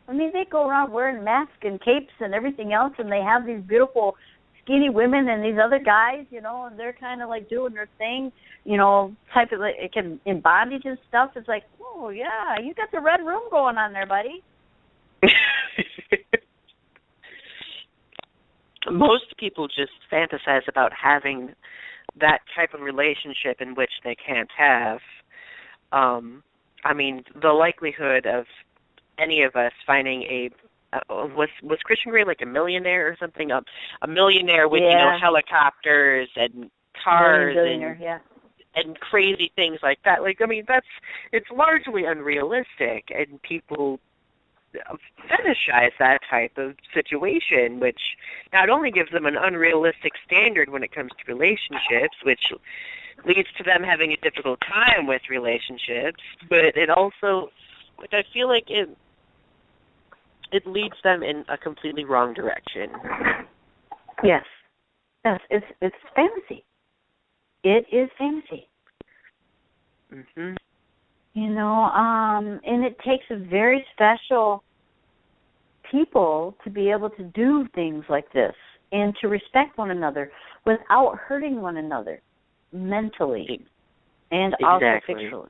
I mean, they go around wearing masks and capes and everything else, and they have these beautiful skinny women and these other guys, you know, and they're kind of like doing their thing, you know, type of like in bondage and stuff. It's like, oh yeah, you got the red room going on there, buddy. Most people just fantasize about having that type of relationship in which they can't have. I mean, the likelihood of any of us finding was Christian Grey like a millionaire or something? A millionaire with, you know, helicopters and cars and crazy things like that. Like, I mean, it's largely unrealistic, and people fetishize that type of situation, which not only gives them an unrealistic standard when it comes to relationships, which leads to them having a difficult time with relationships, but it also, like, I feel like it leads them in a completely wrong direction. Yes, it's fantasy. It is fantasy. You know, and it takes a very special people to be able to do things like this and to respect one another without hurting one another mentally and also physically.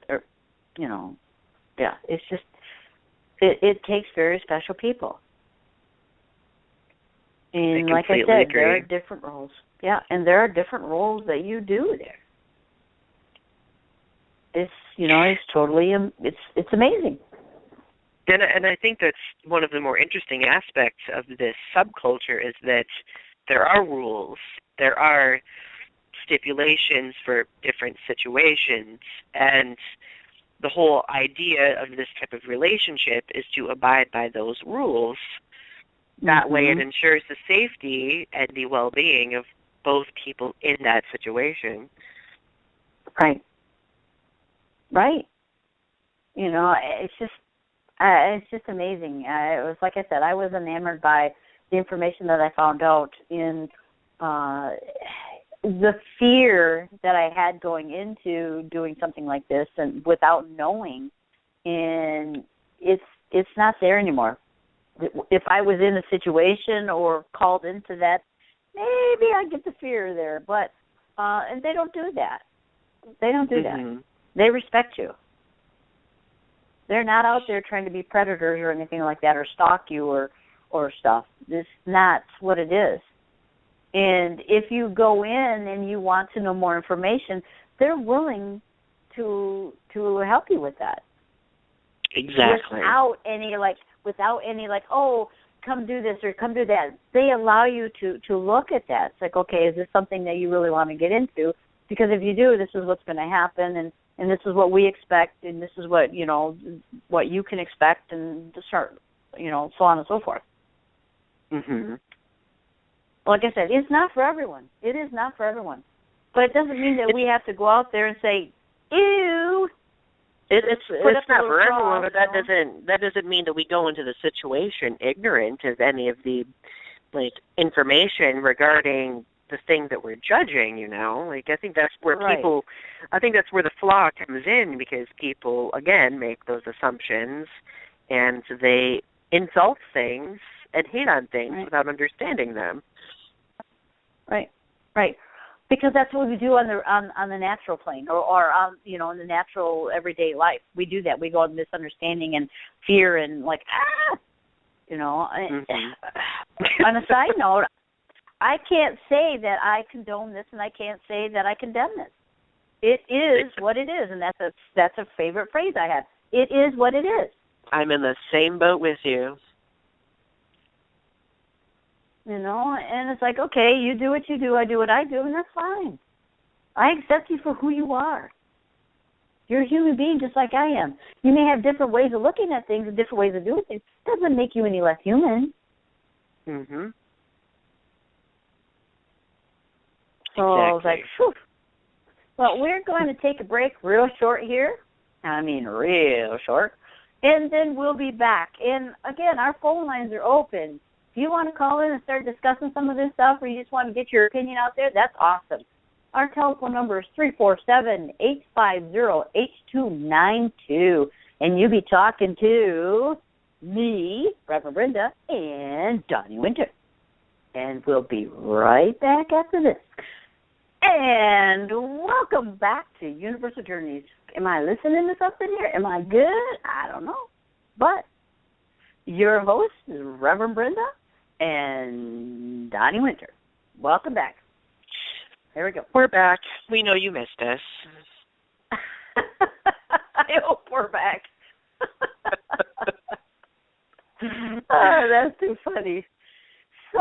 You know, yeah, it's just, it takes very special people. And like I said, there are different roles. Yeah, and there are different roles that you do there. It's, you know, it's totally, it's amazing. And I think that's one of the more interesting aspects of this subculture is that there are rules, there are stipulations for different situations, and the whole idea of this type of relationship is to abide by those rules. That way it ensures the safety and the well-being of both people in that situation. Right. Right. You know, it's just amazing. It was, like I said, I was enamored by the information that I found out in the fear that I had going into doing something like this, and without knowing, and it's not there anymore. If I was in a situation or called into that, maybe I'd get the fear there, but and they don't do that. They don't do that. They respect you. They're not out there trying to be predators or anything like that, or stalk you or stuff. It's not what it is. And if you go in and you want to know more information, they're willing to help you with that. Exactly. Without any oh, come do this or come do that. They allow you to look at that. It's like, okay, is this something that you really want to get into? Because if you do, this is what's going to happen, and this is what we expect, and this is what, you know, what you can expect, and to start, you know, so on and so forth. Like I said, it's not for everyone. It is not for everyone. But it doesn't mean that we have to go out there and say, ew. It's not for everyone, but cross, that doesn't mean that we go into the situation ignorant of any of the information regarding the thing that we're judging. I think that's where I think that's where the flaw comes in, because people again make those assumptions and they insult things and hate on things without understanding them. Right. Because that's what we do on the natural plane, or on in the natural everyday life. We do that. We go on misunderstanding and fear and On a side note, I can't say that I condone this, and I can't say that I condemn this. It is what it is, and that's a favorite phrase I have. It is what it is. I'm in the same boat with you. And it's like, okay, you do what you do, I do what I do, and that's fine. I accept you for who you are. You're a human being just like I am. You may have different ways of looking at things and different ways of doing things. It doesn't make you any less human. Mm-hmm. So I was like, phew. Well, we're going to take a break real short here. I mean real short. And then we'll be back. And, again, our phone lines are open. If you want to call in and start discussing some of this stuff, or you just want to get your opinion out there, that's awesome. Our telephone number is 347-850-8292. And you'll be talking to me, Reverend Brenda, and Donny Winter. And we'll be right back after this. And welcome back to Universal Journeys. Am I listening to something here? Am I good? I don't know. But your host is Reverend Brenda and Donny Winter. Welcome back. Here we go. We're back. We know you missed us. I hope we're back. Oh, that's too funny. So,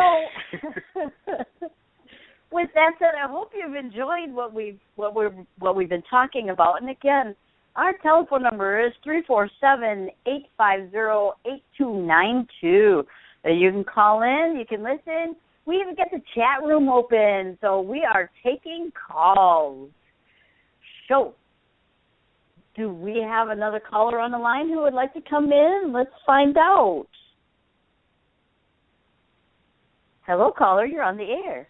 with that said, I hope you've enjoyed what we've been talking about. And again, our telephone number is 347-850-8292. You can call in, you can listen. We even get the chat room open, so we are taking calls. So, do we have another caller on the line who would like to come in? Let's find out. Hello, caller, you're on the air.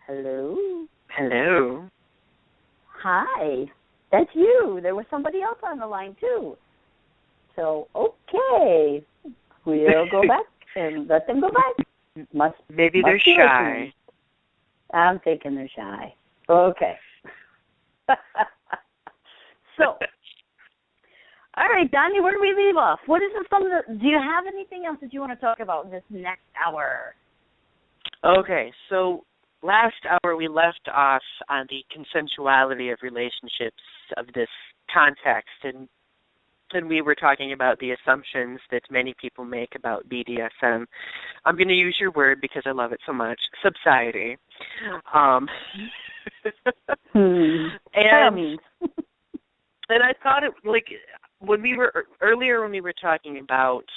Hello? Hello. Hi. That's you. There was somebody else on the line, too. So, okay. We'll go back and let them go back. Maybe they're shy. I'm thinking they're shy. Okay. So, all right, Donny, where do we leave off? What is it do you have anything else that you want to talk about in this next hour? Okay, so last hour we left off on the consensuality of relationships of this context, and we were talking about the assumptions that many people make about BDSM. I'm going to use your word because I love it so much, subsiety. And I thought it, when we were talking about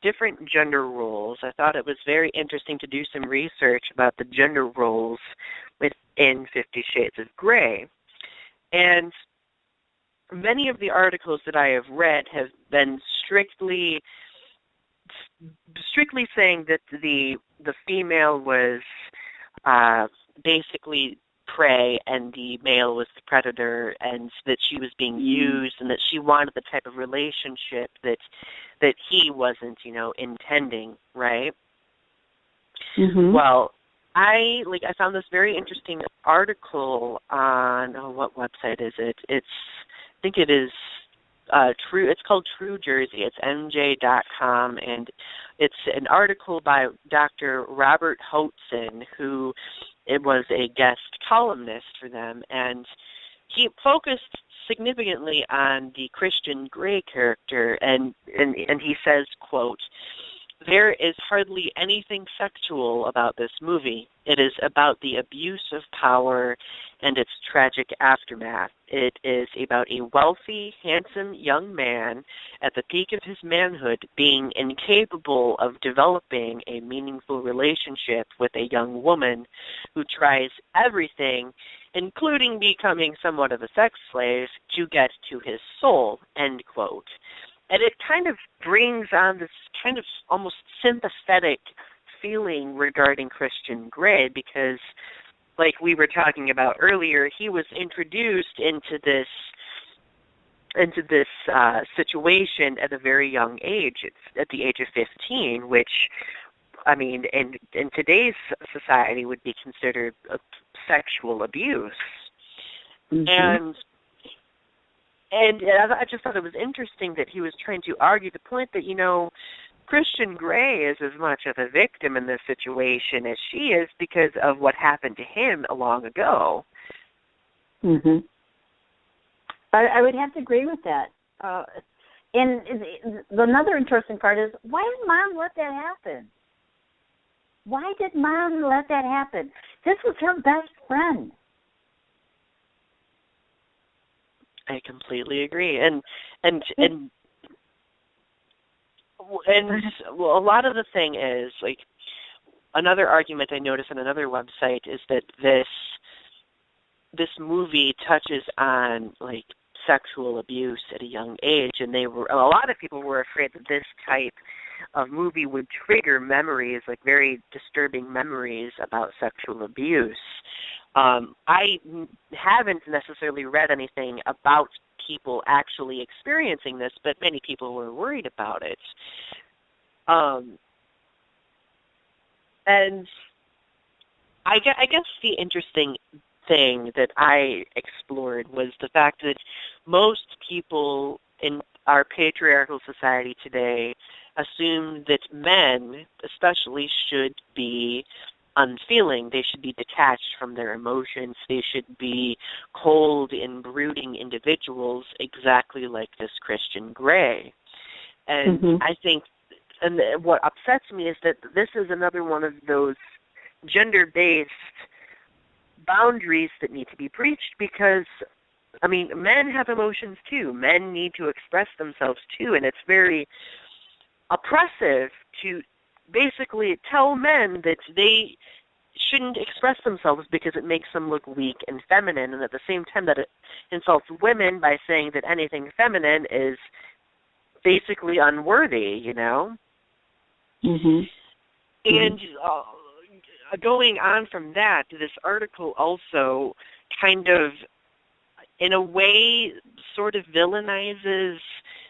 different gender roles, I thought it was very interesting to do some research about the gender roles within 50 Shades of Grey. And many of the articles that I have read have been strictly saying that the female was basically prey and the male was the predator, and that she was being used, and that she wanted the type of relationship that he wasn't, intending, right? Mm-hmm. Well, I found this very interesting article on what website is it? I think it is True. It's called True Jersey. It's MJ.com, and it's an article by Dr. Robert Hotzen, who it was a guest columnist for them, and he focused significantly on the Christian Grey character, and he says, quote, there is hardly anything sexual about this movie. It is about the abuse of power and its tragic aftermath. It is about a wealthy, handsome young man at the peak of his manhood being incapable of developing a meaningful relationship with a young woman who tries everything, including becoming somewhat of a sex slave, to get to his soul, end quote. And it kind of brings on this kind of almost sympathetic feeling regarding Christian Grey because, like we were talking about earlier, he was introduced into this situation at a very young age. It's at the age of 15, which, I mean, in today's society would be considered a sexual abuse. Mm-hmm. And I just thought it was interesting that he was trying to argue the point that, you know, Christian Grey is as much of a victim in this situation as she is because of what happened to him long ago. Mm-hmm. I would have to agree with that. And another interesting part is, why did Mom let that happen? Why did Mom let that happen? This was her best friend. I completely agree, and well, a lot of the thing is, like, another argument I noticed on another website is that this movie touches on, like, sexual abuse at a young age, and a lot of people were afraid that this type of movie would trigger memories, like very disturbing memories about sexual abuse. I haven't necessarily read anything about people actually experiencing this, but many people were worried about it. And I guess the interesting thing that I explored was the fact that most people in our patriarchal society today assume that men especially should be unfeeling. They should be detached from their emotions. They should be cold and brooding individuals, exactly like this Christian Grey. And I think, and what upsets me is that this is another one of those gender-based boundaries that need to be breached because, I mean, men have emotions too. Men need to express themselves too, and it's very oppressive to basically tell men that they shouldn't express themselves because it makes them look weak and feminine, and at the same time that it insults women by saying that anything feminine is basically unworthy, you know? And going on from that, this article also kind of, in a way, sort of villainizes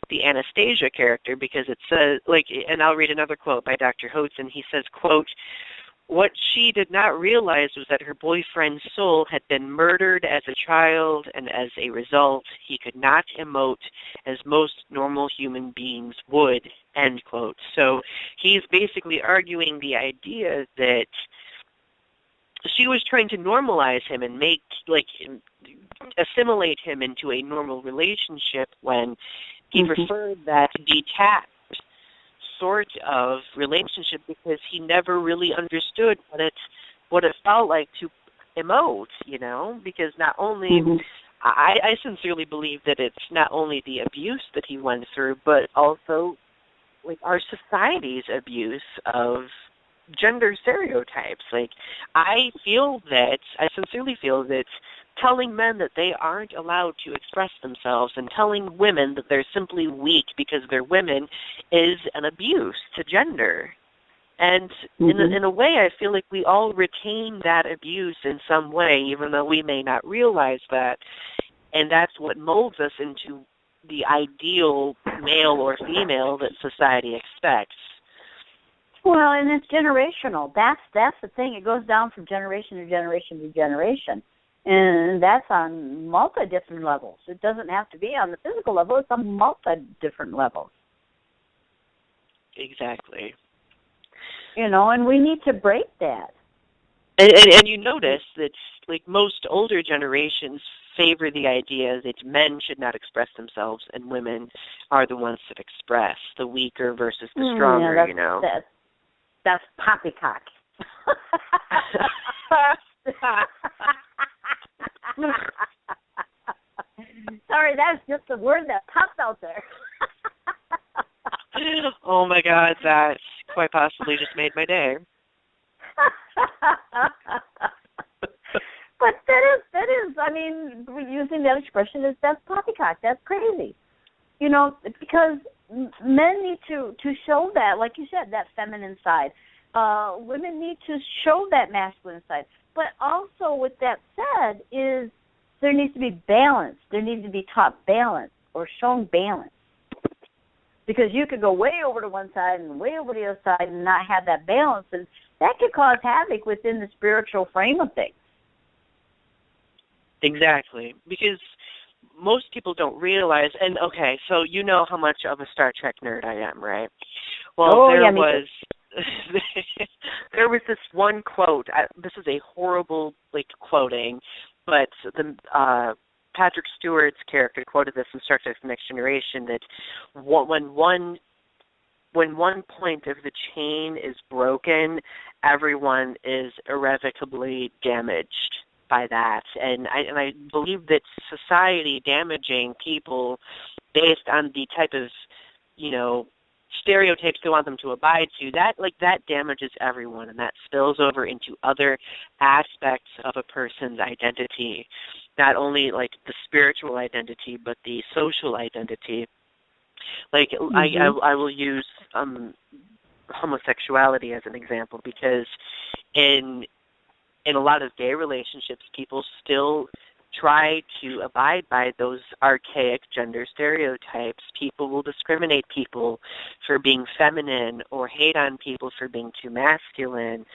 the Anastasia character because it says, like, and I'll read another quote by Dr. Hodson. He says, quote, "What she did not realize was that her boyfriend's soul had been murdered as a child, and as a result, he could not emote as most normal human beings would," end quote. So he's basically arguing the idea that she was trying to normalize him and make, like, assimilate him into a normal relationship when he preferred that detached sort of relationship because he never really understood what it felt like to emote, you know, because not only I sincerely believe that it's not only the abuse that he went through, but also, like, our society's abuse of gender stereotypes. Like, I sincerely feel that telling men that they aren't allowed to express themselves and telling women that they're simply weak because they're women is an abuse to gender. And in a way, I feel like we all retain that abuse in some way, even though we may not realize that. And that's what molds us into the ideal male or female that society expects. Well, and it's generational. That's the thing. It goes down from generation to generation to generation. And that's on multi-different levels. It doesn't have to be on the physical level. It's on multi-different levels. Exactly. You know, and we need to break that. And you notice that, like, most older generations favor the idea that men should not express themselves and women are the ones that express, the weaker versus the stronger, That's poppycock. Sorry, that's just the word that popped out there. Oh my God, that quite possibly just made my day. But that is, I mean, using that expression, that's poppycock. That's crazy. Because men need to show that, like you said, that feminine side. Women need to show that masculine side. But also, with that said, is there needs to be balance. There needs to be taught balance or shown balance. Because you could go way over to one side and way over to the other side and not have that balance, and that could cause havoc within the spiritual frame of things. Exactly, because most people don't realize, and okay, so you know how much of a Star Trek nerd I am, right? Well, there was this one quote. This is a horrible quoting, but the Patrick Stewart's character quoted this in Star Trek: The Next Generation, that when one point of the chain is broken, everyone is irrevocably damaged by that. And I believe that society damaging people based on the type of, stereotypes they want them to abide to, that damages everyone, and that spills over into other aspects of a person's identity, not only the spiritual identity, but the social identity. I will use homosexuality as an example, because in a lot of gay relationships, people still try to abide by those archaic gender stereotypes. People will discriminate people for being feminine or hate on people for being too masculine.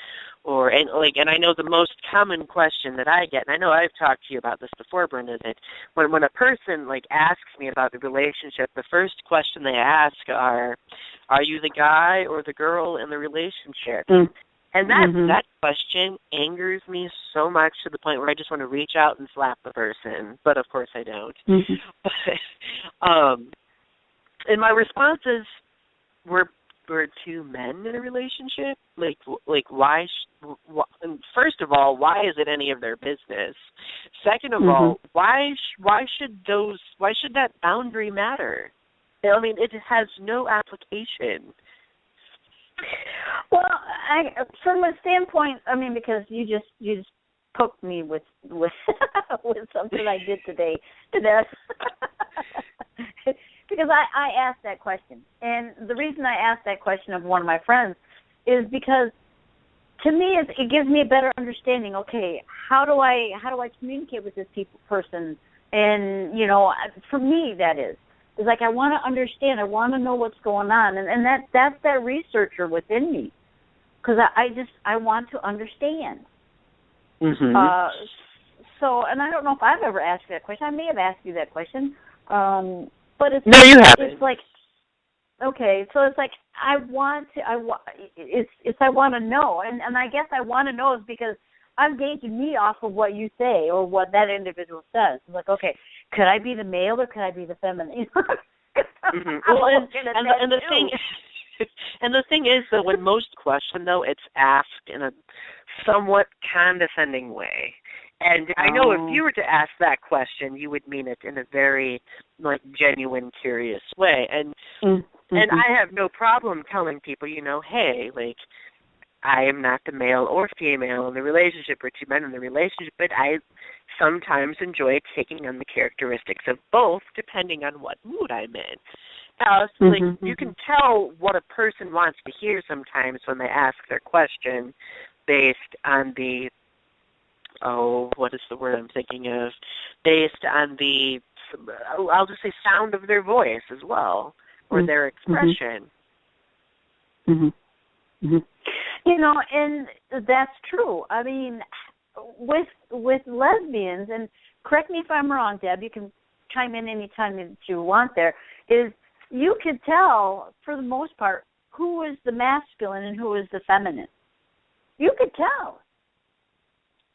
And I know the most common question that I get, and I know I've talked to you about this before, Brenda, that when a person asks me about the relationship, the first question they ask are you the guy or the girl in the relationship? And that question angers me so much, to the point where I just want to reach out and slap the person. But of course I don't. And my responses were two men in a relationship. Why? First of all, why is it any of their business? Second of all, why should that boundary matter? I mean, it has no application. Well, from a standpoint, I mean, because you just poked me with with something I did today. Because I asked that question, and the reason I asked that question of one of my friends is because, to me, it gives me a better understanding. Okay, how do I communicate with this person? And for me, that is. It's I want to understand. I want to know what's going on, and that's that researcher within me, because I want to understand. So, and I don't know if I've ever asked you that question. I may have asked you that question, but it's no, you haven't. It's okay. So it's I want to know, and I guess I want to know is because I'm gauging me off of what you say or what that individual says. It's okay, could I be the male or could I be the feminine? Well, and the thing is that when most question, though, it's asked in a somewhat condescending way. And I know if you were to ask that question, you would mean it in a very genuine, curious way. And and I have no problem telling people, hey, I am not the male or female in the relationship, or two men in the relationship, but I sometimes enjoy taking on the characteristics of both, depending on what mood I'm in. You can tell what a person wants to hear sometimes when they ask their question based on the, what is the word I'm thinking of? Based on the, I'll just say, sound of their voice as well, or their expression. And that's true. I mean, with lesbians, and correct me if I'm wrong, Deb, you can chime in any time that you want there, is you could tell, for the most part, who is the masculine and who is the feminine. You could tell.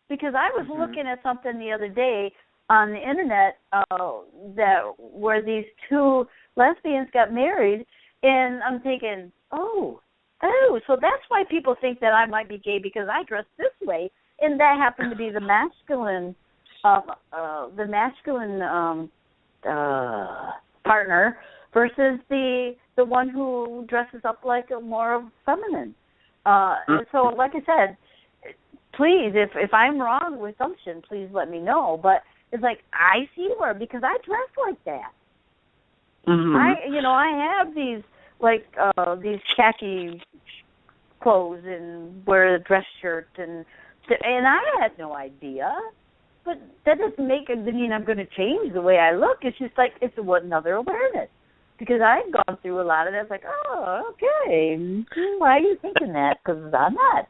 Because I was looking at something the other day on the internet that where these two lesbians got married, and I'm thinking, oh, so that's why people think that I might be gay because I dress this way, and that happened to be the masculine partner versus the one who dresses up like a more feminine. So, like I said, please, if I'm wrong with something, please let me know. But it's like I see her because I dress like that. I have these these khaki clothes and wear a dress shirt and I had no idea. But that doesn't make it mean I'm going to change the way I look. It's just like it's another awareness. Because I've gone through a lot of that. It's like, oh, okay. Why are you thinking that? Because I'm not.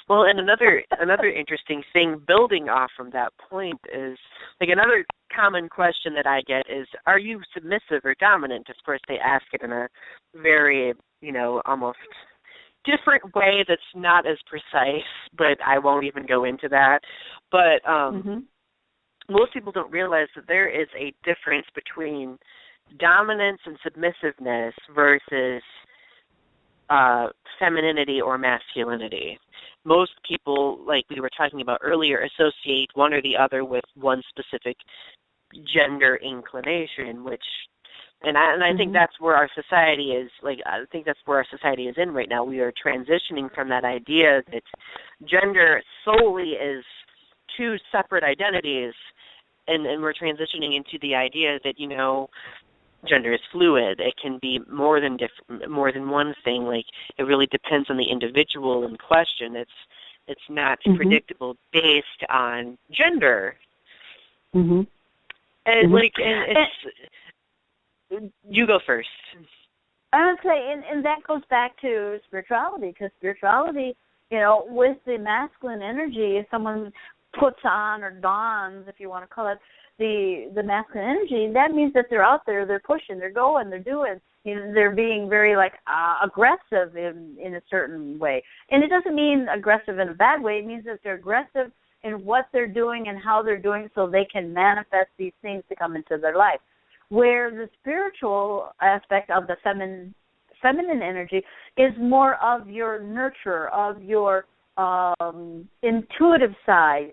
Well, and another interesting thing, building off from that point, is like another common question that I get is, are you submissive or dominant? Of course, they ask it in a very, almost different way that's not as precise, but I won't even go into that. But most people don't realize that there is a difference between dominance and submissiveness versus femininity or masculinity. Most people, like we were talking about earlier, associate one or the other with one specific gender inclination, and I think that's where our society is. I think that's where our society is in right now. We are transitioning from that idea that gender solely is two separate identities, and we're transitioning into the idea that gender is fluid. It can be more than one thing. Like, it really depends on the individual in question. It's not predictable based on gender. And you go first. I would say, and that goes back to spirituality, because spirituality, with the masculine energy, if someone puts on or dons, if you want to call it, the masculine energy, that means that they're out there, they're pushing, they're going, they're doing, they're being very aggressive in a certain way. And it doesn't mean aggressive in a bad way. It means that they're aggressive in what they're doing and how they're doing so they can manifest these things to come into their life. Where the spiritual aspect of the feminine energy is more of your nurture, of your intuitive side.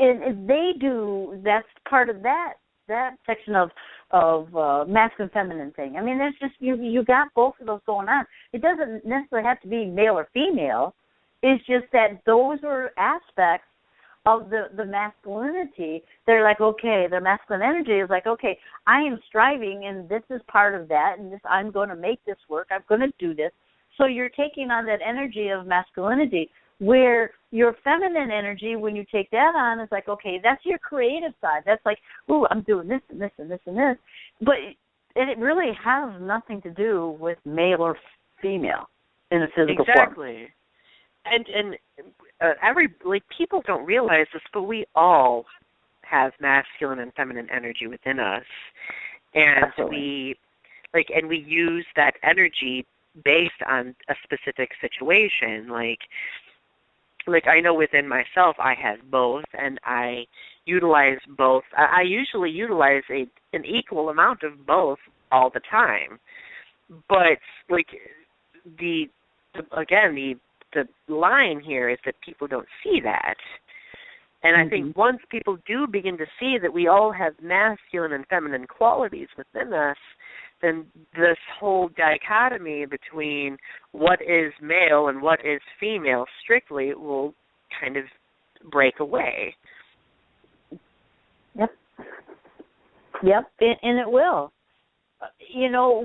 And they do, that's part of that section of masculine feminine thing. I mean, there's just you got both of those going on. It doesn't necessarily have to be male or female. It's just that those are aspects of the masculinity. They're like, okay, the masculine energy is like, okay, I am striving, and this is part of that, and this, I'm going to make this work. I'm going to do this. So you're taking on that energy of masculinity, where your feminine energy, when you take that on, is like, okay, that's your creative side. That's like, ooh, I'm doing this and this and this and this. But it really has nothing to do with male or female in a physical form. Exactly. And people don't realize this, but we all have masculine and feminine energy within us. And Absolutely. we use that energy based on a specific situation. Like I know within myself I have both, and I utilize both. I usually utilize an equal amount of both all the time. But the line here is that people don't see that. And I think once people do begin to see that we all have masculine and feminine qualities within us, then this whole dichotomy between what is male and what is female strictly will kind of break away. Yep, and it will.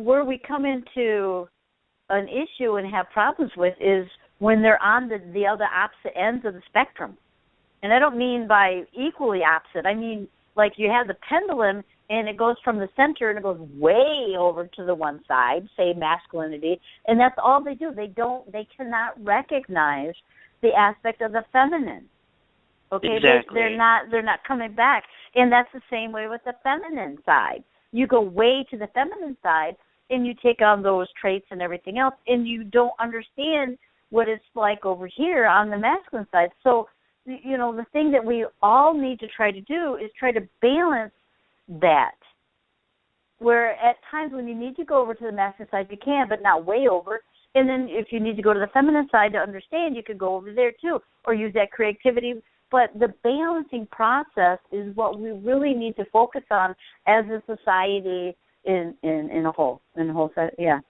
Where we come into an issue and have problems with is when they're on the other opposite ends of the spectrum. And I don't mean by equally opposite. I mean, like you have the pendulum, and it goes from the center and it goes way over to the one side, say masculinity, and that's all they do. They cannot recognize the aspect of the feminine. Okay, exactly. They're not coming back, and that's the same way with the feminine side. You go way to the feminine side, and you take on those traits and everything else, and you don't understand what it's like over here on the masculine side. So the thing that we all need to try to do is try to balance that. Where at times when you need to go over to the masculine side, you can, but not way over. And then if you need to go to the feminine side to understand, you could go over there too, or use that creativity. But the balancing process is what we really need to focus on as a society in a whole. Yeah,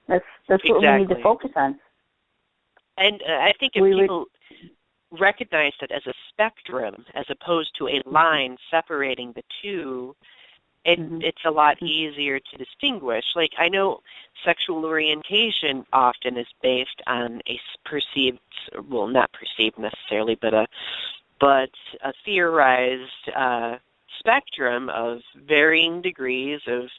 that's what we need to focus on. And I think if people recognize it as a spectrum as opposed to a line separating the two, it's a lot easier to distinguish. Like, I know sexual orientation often is based on a perceived, well, not perceived necessarily, but a theorized spectrum of varying degrees of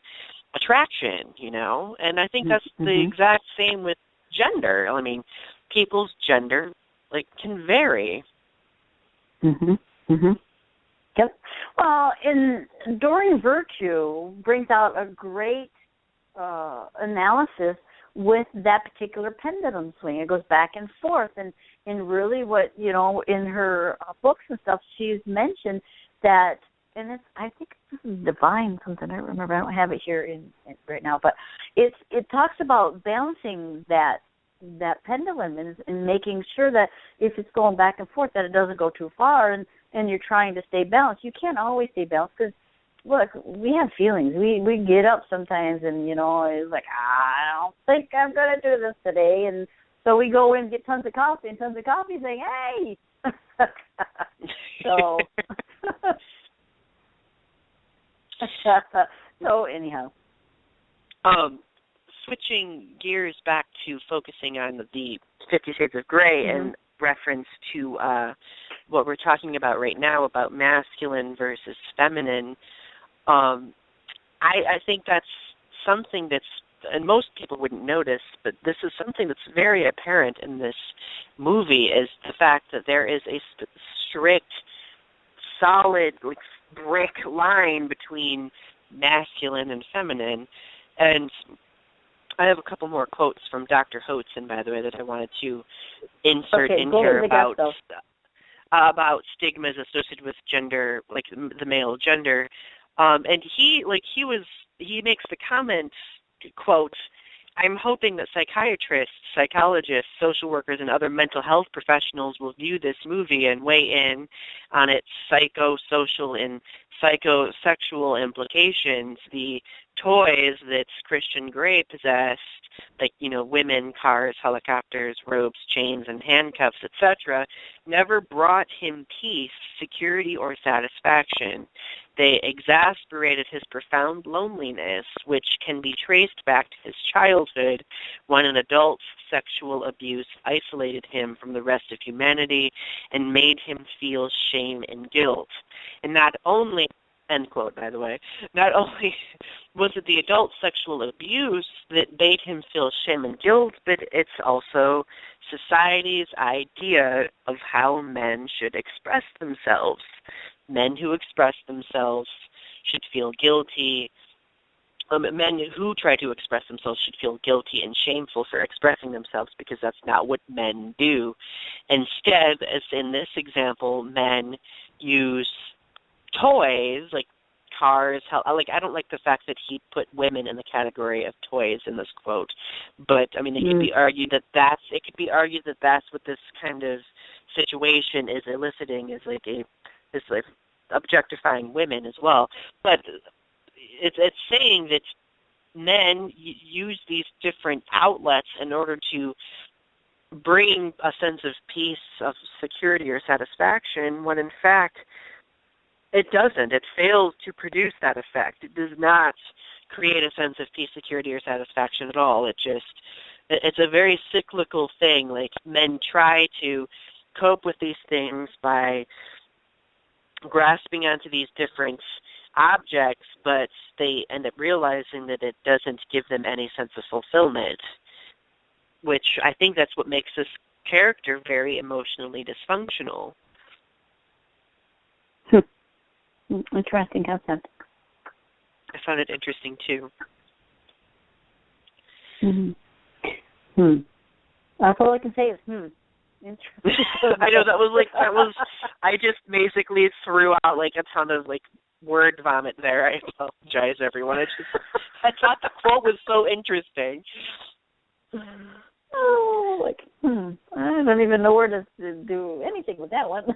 attraction, and I think that's the exact same with gender. I mean, people's gender, can vary. Yep. Well, Doreen Virtue brings out a great analysis with that particular pendulum swing. It goes back and forth, and really what, in her books and stuff, she's mentioned that, and I think this is Divine something, I don't remember, I don't have it here in right now, but it talks about balancing that pendulum and making sure that if it's going back and forth that it doesn't go too far, and you're trying to stay balanced. You can't always stay balanced because, look, we have feelings. We get up sometimes and, it's like, I don't think I'm going to do this today. And so we go in and get tons of coffee saying, hey. So anyhow. Switching gears back to focusing on the 50 Shades of Grey and reference to what we're talking about right now about masculine versus feminine, I think that's something that's, and most people wouldn't notice, but this is something that's very apparent in this movie, is the fact that there is a strict, solid, brick line between masculine and feminine. And I have a couple more quotes from Dr. Hotzen, by the way, that I wanted to insert in here about stigmas associated with gender, like the male gender. And he makes the comment, quote, "I'm hoping that psychiatrists, psychologists, social workers, and other mental health professionals will view this movie and weigh in on its psychosocial and psychosexual implications. The toys that Christian Grey possessed, like, women, cars, helicopters, ropes, chains, and handcuffs, etc., never brought him peace, security, or satisfaction. They exasperated his profound loneliness, which can be traced back to his childhood, when an adult's sexual abuse isolated him from the rest of humanity and made him feel shame and guilt. And not only," end quote, by the way, "not only was it the adult sexual abuse that made him feel shame and guilt, but it's also society's idea of how men should express themselves. Men who express themselves should feel guilty. Men who try to express themselves should feel guilty and shameful for expressing themselves because that's not what men do. Instead, as in this example, men use toys like cars. I don't like the fact that he put women in the category of toys in this quote, but I mean, it could be argued that that's what this kind of situation is eliciting, is like objectifying women as well. But it's saying that men use these different outlets in order to bring a sense of peace, of security, or satisfaction, when in fact it doesn't. It fails to produce that effect. It does not create a sense of peace, security, or satisfaction at all. It's a very cyclical thing. Like, men try to cope with these things by grasping onto these different objects, but they end up realizing that it doesn't give them any sense of fulfillment, which I think that's what makes this character very emotionally dysfunctional. Interesting concept. I found it interesting too. That's all I can say is I know I just basically threw out like a ton of like word vomit there. I apologize, everyone. I thought the quote was so interesting. Oh, I don't even know where to do anything with that one.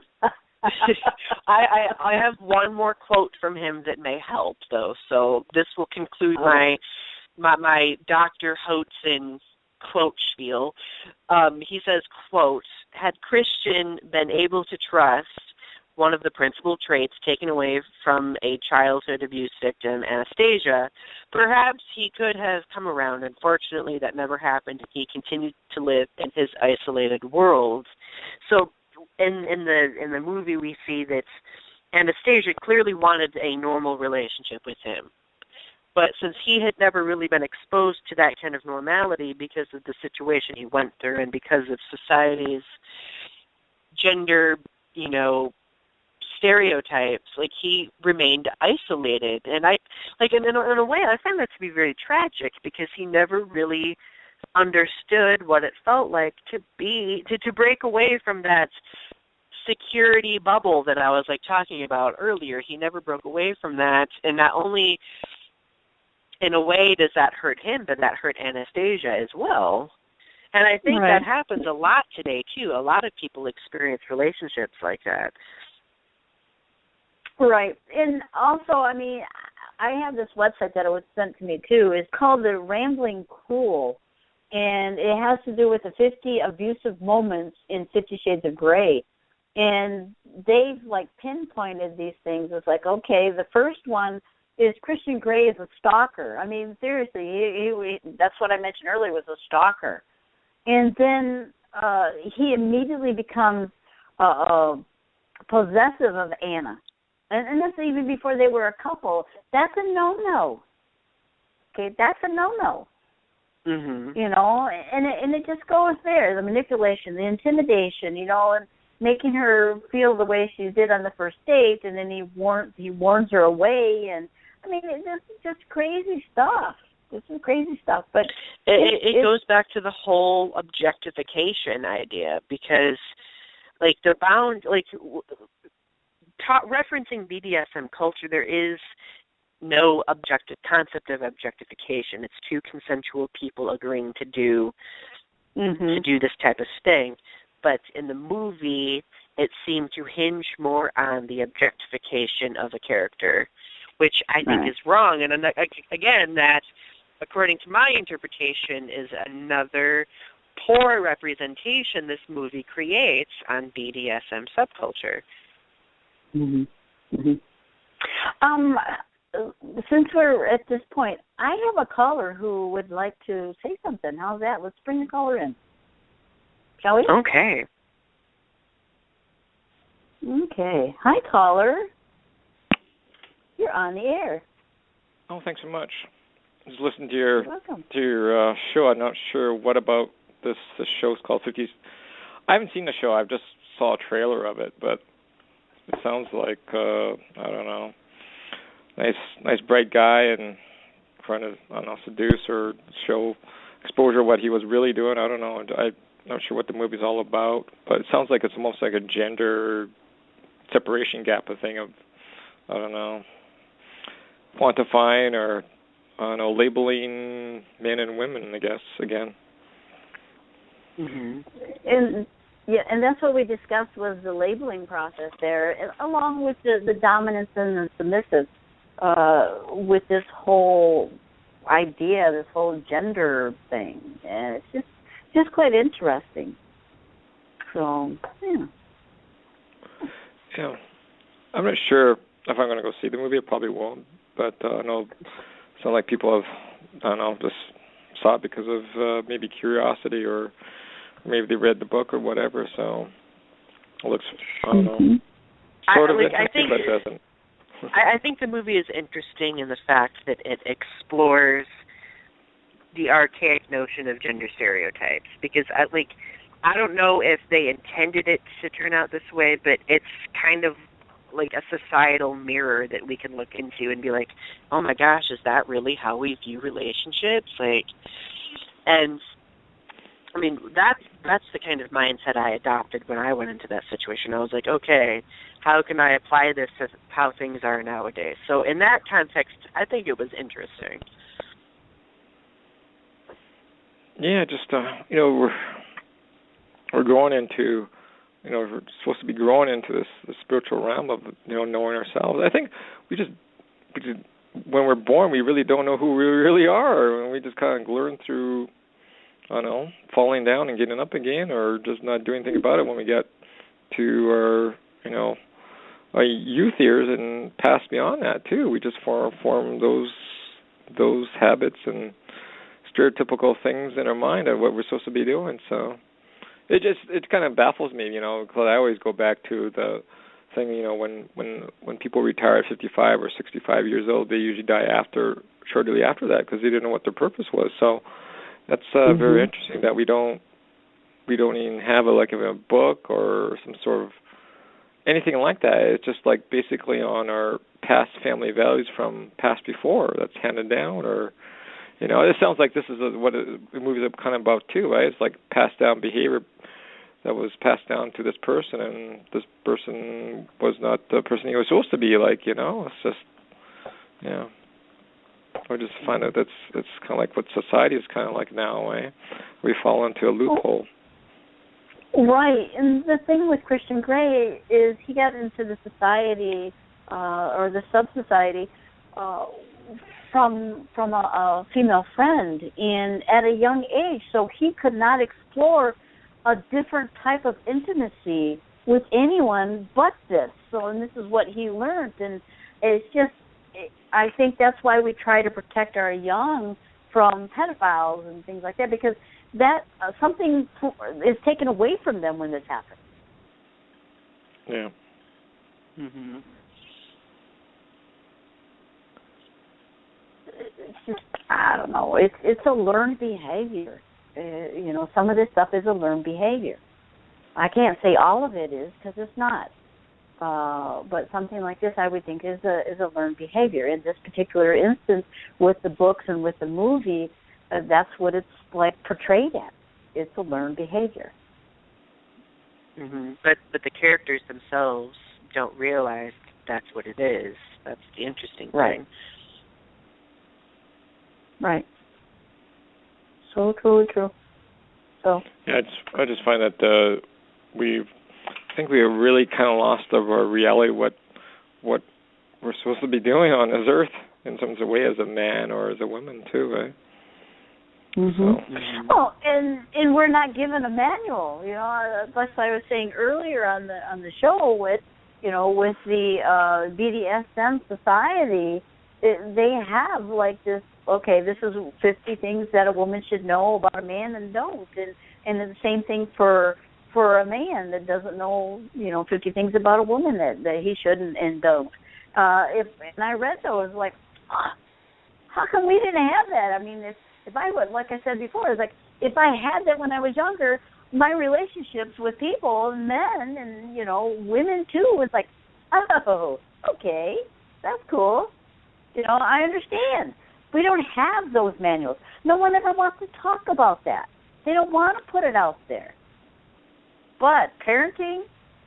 I have one more quote from him that may help, though. So this will conclude my Dr. Hotzen quote spiel. He says, quote, had Christian been able to trust one of the principal traits taken away from a childhood abuse victim, Anastasia, perhaps he could have come around. Unfortunately, that never happened. He continued to live in his isolated world. So in the movie, we see that Anastasia clearly wanted a normal relationship with him. But since he had never really been exposed to that kind of normality because of the situation he went through and because of society's gender, stereotypes, like he remained isolated. And in a way, I find that to be very tragic because he never really understood what it felt like to break away from that security bubble that I was talking about earlier. He never broke away from that, and not only in a way does that hurt him, but that hurt Anastasia as well. And I think that happens a lot today too. A lot of people experience relationships like that. Right. And also, I have this website that was sent to me too. It's called The Rambling Cruel, and it has to do with the 50 abusive moments in 50 Shades of Grey. And they've pinpointed these things. It's okay, the first one is Christian Grey is a stalker. Seriously, he that's what I mentioned earlier, was a stalker. And then he immediately becomes possessive of Anna. And that's even before they were a couple. That's a no-no. Okay, that's a no-no. Mm-hmm. And it just goes there. The manipulation, the intimidation, and making her feel the way she did on the first date, and then he warns her away, and it's just crazy stuff. This is crazy stuff. But it goes back to the whole objectification idea, because referencing BDSM culture, there is no concept of objectification. It's two consensual people agreeing to do this type of thing. But in the movie, it seemed to hinge more on the objectification of a character, which I think is wrong. And again, that, according to my interpretation, is another poor representation this movie creates on BDSM subculture. Mm-hmm. Mm-hmm. Since we're at this point, I have a caller who would like to say something. How's that? Let's bring the caller in. Shall we? Okay. Okay. Hi, caller. You're on the air. Oh, thanks so much. I was listening to your welcome. To your show. I'm not sure what about this. The show's called 50s. I haven't seen the show. I just saw a trailer of it, but it sounds like I don't know, nice bright guy and trying to seduce or show exposure what he was really doing. I don't know. I'm not sure what the movie's all about, but it sounds like it's almost like a gender separation gap, a thing of, I don't know, quantifying or, labeling men and women, I guess, again. Mm-hmm. And that's what we discussed, was the labeling process there, along with the dominance and the submissive, with this whole idea, this whole gender thing. And it's just quite interesting. So, yeah. Yeah. I'm not sure if I'm going to go see the movie. I probably won't. But I know it's not like people have, just saw it because of maybe curiosity, or maybe they read the book or whatever. So it looks, I don't know, sort of interesting, but it doesn't. I think the movie is interesting in the fact that it explores the archaic notion of gender stereotypes, because I don't know if they intended it to turn out this way, but it's kind of like a societal mirror that we can look into and be like, oh my gosh, is that really how we view relationships? And I mean, that's the kind of mindset I adopted when I went into that situation. I was like, okay, how can I apply this to how things are nowadays? So in that context, I think it was interesting. Yeah, just we're going into, we're supposed to be growing into this spiritual realm of knowing ourselves. I think we just when we're born, we really don't know who we really are, and we just kind of learn through, I don't know, falling down and getting up again, or just not doing anything about it when we get to our youth years and pass beyond that too. We just form those habits and stereotypical things in our mind of what we're supposed to be doing. So it kind of baffles me, because I always go back to the thing, when people retire at 55 or 65 years old, they usually die shortly after that, because they didn't know what their purpose was. So that's very interesting that we don't even have a book or some sort of anything like that. It's just like basically on our past family values from past before that's handed down, or it sounds like this is what the movie's kind of about too, right? It's like passed down behavior that was passed down to this person, and this person was not the person he was supposed to be. It's just, I just find that that's kind of like what society is kind of like now, eh? We fall into a loophole. Right, and the thing with Christian Grey is he got into the society or the sub-society from a female friend, and at a young age, so he could not explore a different type of intimacy with anyone but this. So, and this is what he learned, and it's just, I think that's why we try to protect our young from pedophiles and things like that, because that something is taken away from them when this happens. Yeah. Mhm. It's just, I don't know. It's a learned behavior. Some of this stuff is a learned behavior. I can't say all of it is, because it's not. But something like this, I would think, is a learned behavior. In this particular instance, with the books and with the movie, that's what it's like portrayed as. It's a learned behavior. Mhm. But the characters themselves don't realize that's what it is. That's the interesting thing. Right. So truly true. So. Yeah, I just find that I think we have really kind of lost of our reality, what we're supposed to be doing on this earth in terms of way as a man or as a woman too, right? Well, and we're not given a manual. That's what I was saying earlier on the show with the BDSM society. They have like this. Okay, this is 50 things that a woman should know about a man and don't, and the same thing for a man that doesn't know 50 things about a woman that he shouldn't and don't. And I read those like, how come we didn't have that? I mean, if I would, like I said before, it's like if I had that when I was younger, my relationships with people, men and women too, was like, oh, okay, that's cool. I understand. We don't have those manuals. No one ever wants to talk about that. They don't want to put it out there. But parenting,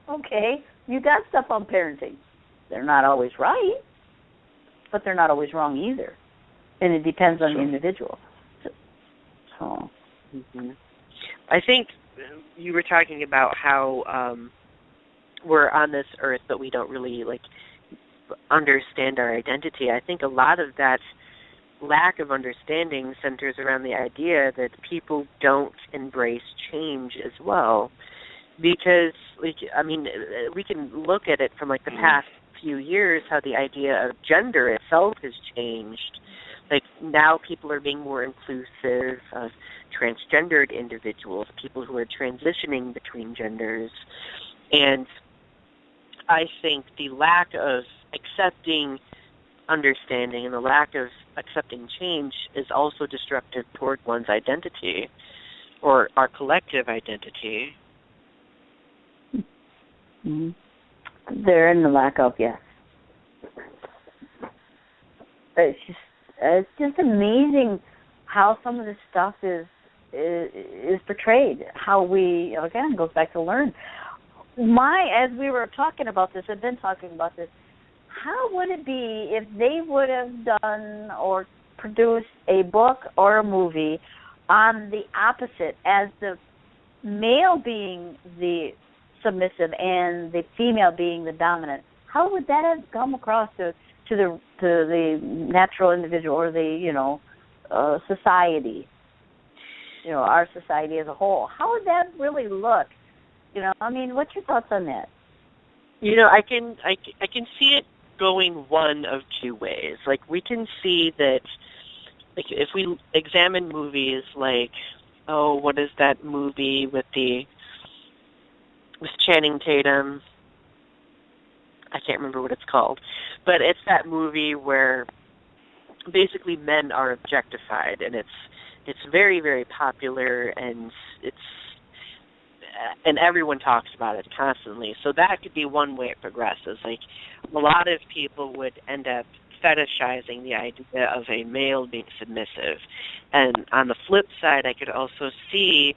okay, you got stuff on parenting. They're not always right, but they're not always wrong either. And it depends on the individual. So. I think you were talking about how we're on this earth, but we don't really understand our identity. I think a lot of that lack of understanding centers around the idea that people don't embrace change as well. Because, we can look at it from the past few years, how the idea of gender itself has changed. Now people are being more inclusive of transgendered individuals, people who are transitioning between genders. And I think the lack of accepting understanding and the lack of accepting change is also destructive toward one's identity or our collective identity. Mm-hmm. They're in the lack of, yes. It's just amazing how some of this stuff is is portrayed. How we, again, goes back to learn. As we were talking about this, I've been talking about this, how would it be if they would have done or produced a book or a movie on the opposite, as the male being the submissive and the female being the dominant? How would that have come across to the natural individual or the society, our society as a whole? How would that really look? What's your thoughts on that? I can see it going one of two ways. Like, we can see that, like, if we examine movies like, what is that movie with Channing Tatum? I can't remember what it's called, but it's that movie where basically men are objectified, and it's very, very popular, and everyone talks about it constantly. So that could be one way it progresses. Like, a lot of people would end up fetishizing the idea of a male being submissive. And on the flip side, I could also see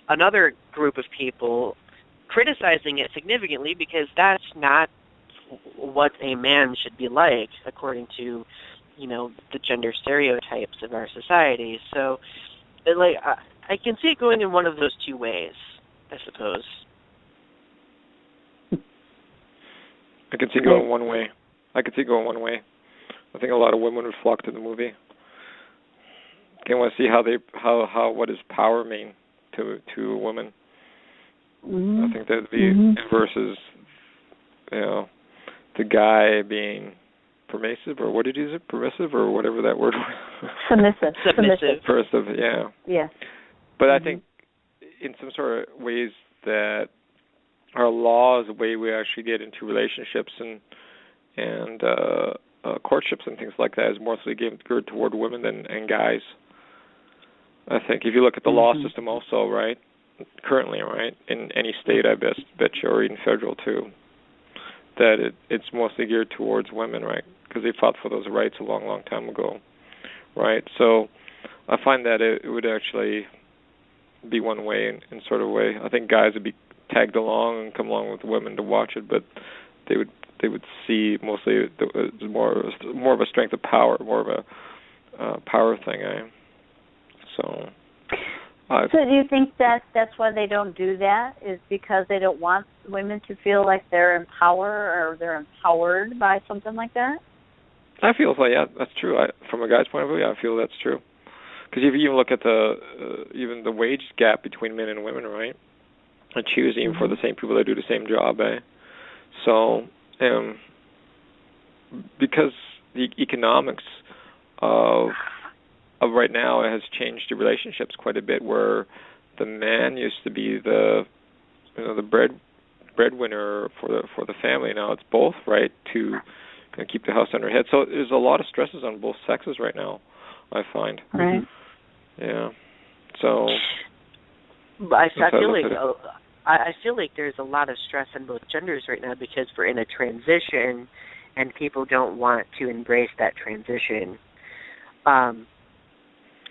another group of people criticizing it significantly, because that's not what a man should be like, according to, the gender stereotypes of our society. So, I can see it going in one of those two ways, I suppose. I can see it going one way. I think a lot of women would flock to the movie. They want to see what does power mean to a woman. Mm-hmm. I think that'd be versus, the guy being permissive, or what did you say, permissive, or whatever that word was. Submissive. Permissive, yeah. Yeah. But I think in some sort of ways that our laws, the way we actually get into relationships and courtships and things like that, is mostly geared toward women and guys. I think if you look at the law system also, right, currently, right, in any state, I bet you, or even federal too, that it's mostly geared towards women, right, because they fought for those rights a long, long time ago, right? So I find that it would actually be one way in sort of way. I think guys would be tagged along and come along with women to watch it, but they would see mostly more of a strength of power, more of a power thing. So do you think that's why they don't do that? Is because they don't want women to feel like they're in power or they're empowered by something like that? I feel like, yeah, that's true. From a guy's point of view, I feel that's true. Because if you even look at even the wage gap between men and women, right? And choosing even for the same people that do the same job, So, because the economics of right now has changed the relationships quite a bit, where the man used to be the breadwinner for the family. Now it's both, right, to keep the house under head. So there's a lot of stresses on both sexes right now, I find. Right. Yeah. So. But I feel like there's a lot of stress on both genders right now, because we're in a transition, and people don't want to embrace that transition.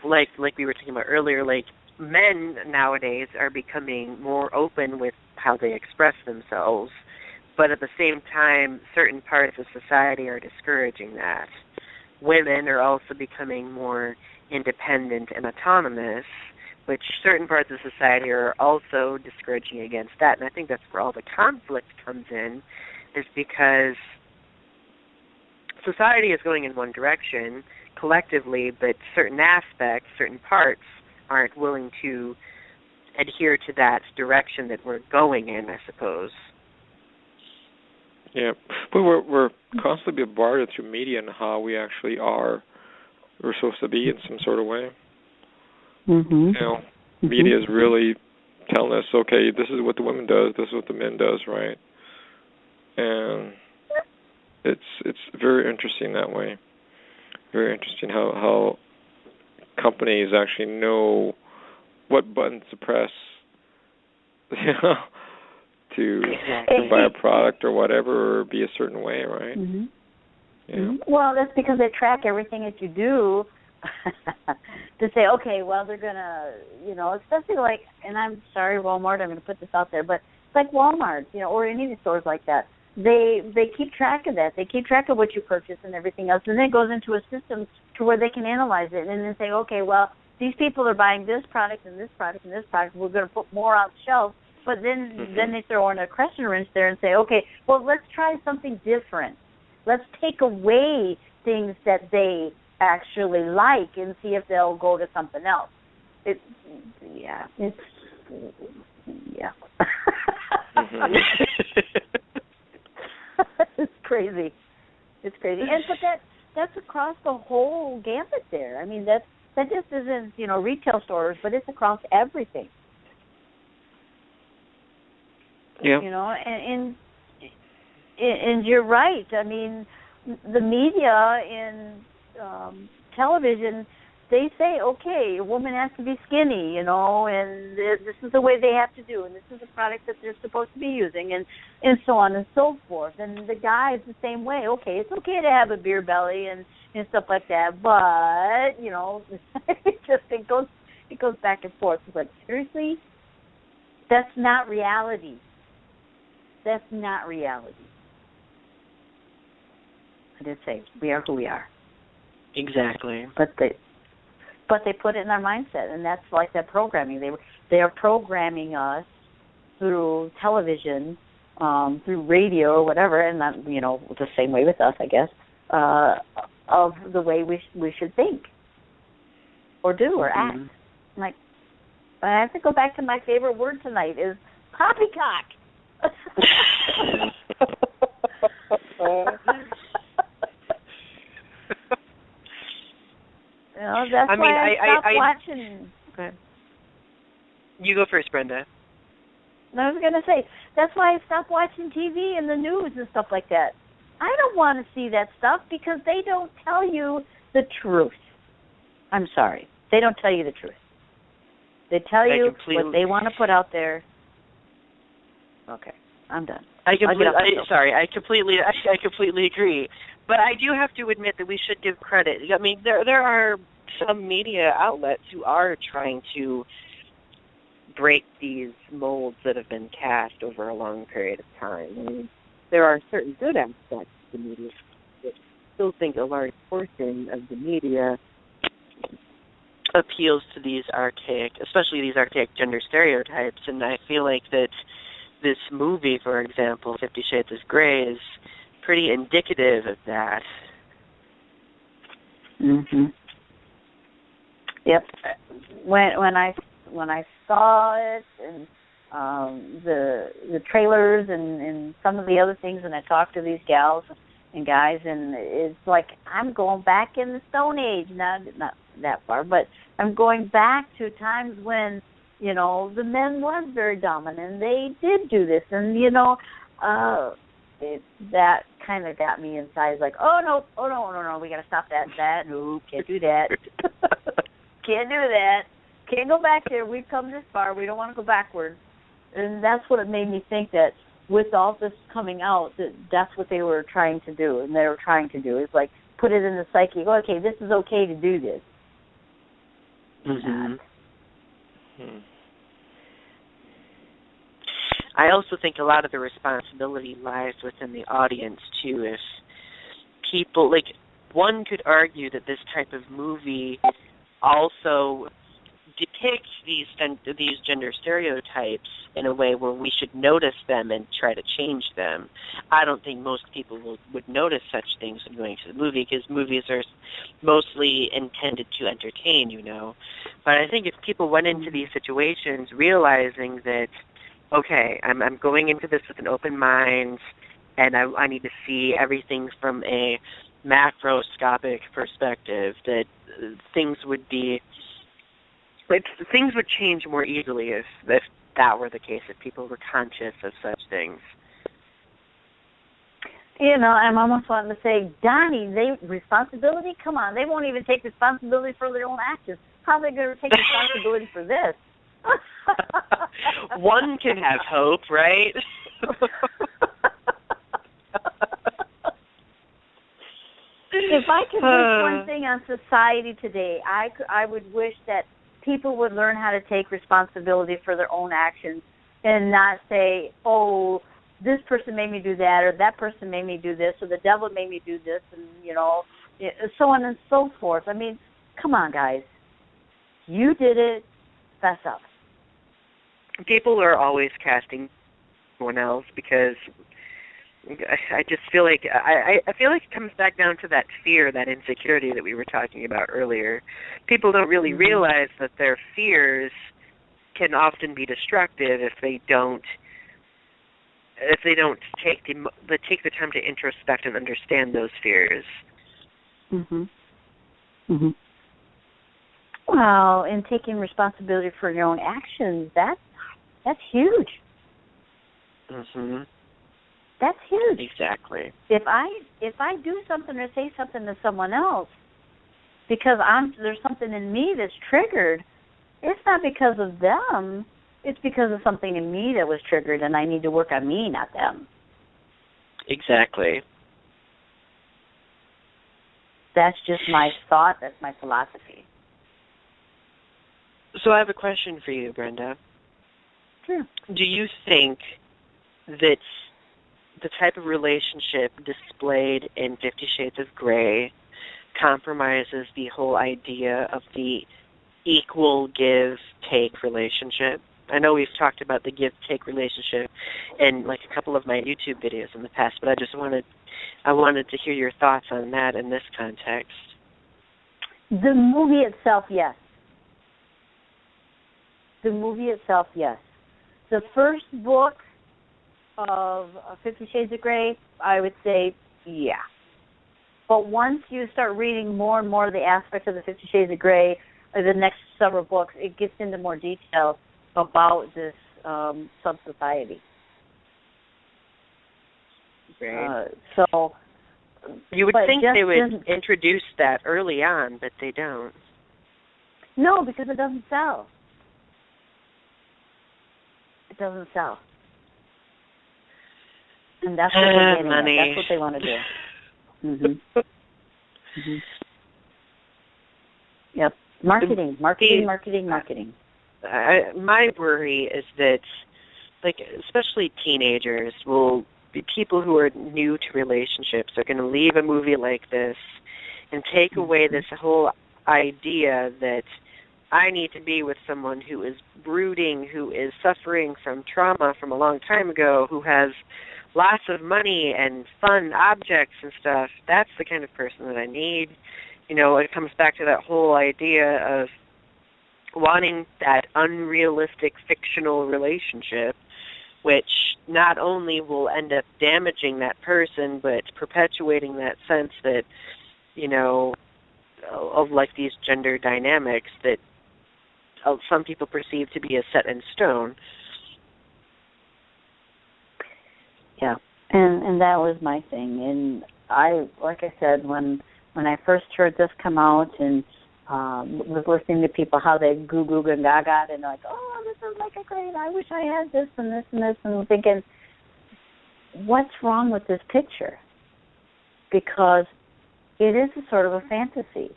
Like we were talking about earlier, like, men nowadays are becoming more open with how they express themselves, but at the same time, certain parts of society are discouraging that. Women are also becoming more independent and autonomous, which certain parts of society are also discouraging against that. And I think that's where all the conflict comes in, is because society is going in one direction collectively, but certain aspects, certain parts aren't willing to adhere to that direction that we're going in, I suppose. Yeah, but we're constantly bombarded through media and how we actually we're supposed to be in some sort of way. Media is really telling us, okay, this is what the women does, this is what the men does, right? And it's very interesting that way. Very interesting how companies actually know what buttons to press, to buy a product or whatever, or be a certain way, right? Yeah. Well, that's because they track everything that you do to say, okay, well, they're going to, especially like, and I'm sorry, Walmart, I'm going to put this out there, but it's like Walmart, or any of the stores like that. They keep track of that. They keep track of what you purchase and everything else, and then it goes into a system to where they can analyze it and then say, okay, well, these people are buying this product and this product and this product. We're going to put more on the shelf, but then they throw in a crescent wrench there and say, okay, well, let's try something different. Let's take away things that they actually like and see if they'll go to something else. It's crazy. It's crazy. But that's across the whole gamut there. I mean, that just isn't, retail stores, but it's across everything. Yeah. And you're right. I mean, the media in television, they say, okay, a woman has to be skinny, and this is the way they have to do, and this is the product that they're supposed to be using, and so on and so forth. And the guys the same way. Okay, it's okay to have a beer belly and stuff like that, but it goes back and forth. But seriously, that's not reality. That's not reality. I did say we are who we are. Exactly. But they put it in our mindset, and that's like that programming. They are programming us through television, through radio or whatever, and that, the same way with us, I guess, of the way we should think or do or act. Like, I have to go back to my favorite word tonight is poppycock. That's why I stopped watching. Okay. You go first, Brenda. I was going to say, that's why I stopped watching TV and the news and stuff like that. I don't want to see that stuff because they don't tell you the truth. I'm sorry. They don't tell you the truth. They tell you what they want to put out there. Okay, I'm done. I completely agree. But I do have to admit that we should give credit. I mean, there are some media outlets who are trying to break these molds that have been cast over a long period of time. I mean, there are certain good aspects of the media. I still think a large portion of the media appeals to these archaic, especially these archaic gender stereotypes, and I feel like that this movie, for example, 50 Shades of Grey, is pretty indicative of that. Mhm. Yep. When I saw it and the trailers and some of the other things, and I talked to these gals and guys, and it's like I'm going back in the Stone Age. Not that far, but I'm going back to times when the men was very dominant. They did do this, and that kind of got me inside. Like, oh no, we got to stop that. No, can't do that. Can't do that. Can't go back there. We've come this far. We don't want to go backwards. And that's what it made me think, that with all this coming out, that's what they were trying to do. And they were trying to do is like put it in the psyche. Okay, this is okay to do this. Mm-hmm. I also think a lot of the responsibility lies within the audience too. If people, like, one could argue that this type of movie also depicts these gender stereotypes in a way where we should notice them and try to change them. I don't think most people would notice such things when going to the movie, because movies are mostly intended to entertain, But I think if people went into these situations realizing that, okay, I'm going into this with an open mind, and I need to see everything from a macroscopic perspective, that things would change more easily if that were the case, if people were conscious of such things. I'm almost wanting to say, Donny, responsibility? Come on, they won't even take responsibility for their own actions. How are they going to take responsibility for this? One can have hope, right? If I could wish one thing on society today, I would wish that people would learn how to take responsibility for their own actions and not say, oh, this person made me do that, or that person made me do this, or the devil made me do this, and, so on and so forth. I mean, come on, guys. You did it. Fess up. People are always casting someone else because I just feel like I feel like it comes back down to that fear, that insecurity that we were talking about earlier. People don't really realize that their fears can often be destructive if they don't take the time to introspect and understand those fears. Mhm. Mhm. Well, and taking responsibility for your own actions, that's huge. Mhm. That's huge. Exactly. If I do something or say something to someone else because there's something in me that's triggered, it's not because of them. It's because of something in me that was triggered, and I need to work on me, not them. Exactly. That's just my thought. That's my philosophy. So I have a question for you, Brenda. Sure. Do you think that the type of relationship displayed in 50 Shades of Grey compromises the whole idea of the equal give-take relationship? I know we've talked about the give-take relationship in like a couple of my YouTube videos in the past, but I wanted to hear your thoughts on that in this context. The movie itself, yes. The movie itself, yes. The first book of 50 Shades of Grey, I would say, yeah. But once you start reading more and more of the aspects of the 50 Shades of Grey, the next several books, it gets into more detail about this sub-society. Right. So you would think they would introduce that early on, but they don't. No, because it doesn't sell. It doesn't sell. And that's what they're getting money. That's what they want to do. Mhm. Mhm. Yep. Marketing. My worry is that, like, especially teenagers will be people who are new to relationships are going to leave a movie like this and take away this whole idea that I need to be with someone who is brooding, who is suffering from trauma from a long time ago, who has lots of money and fun objects and stuff. That's the kind of person that I need. It comes back to that whole idea of wanting that unrealistic fictional relationship, which not only will end up damaging that person, but perpetuating that sense that, of like these gender dynamics that some people perceive to be a set in stone. Yeah, and that was my thing. And like I said, when I first heard this come out and was listening to people how they goo and gaga and like, oh, this is like a great, I wish I had this and this and this, and thinking, what's wrong with this picture? Because it is a sort of a fantasy.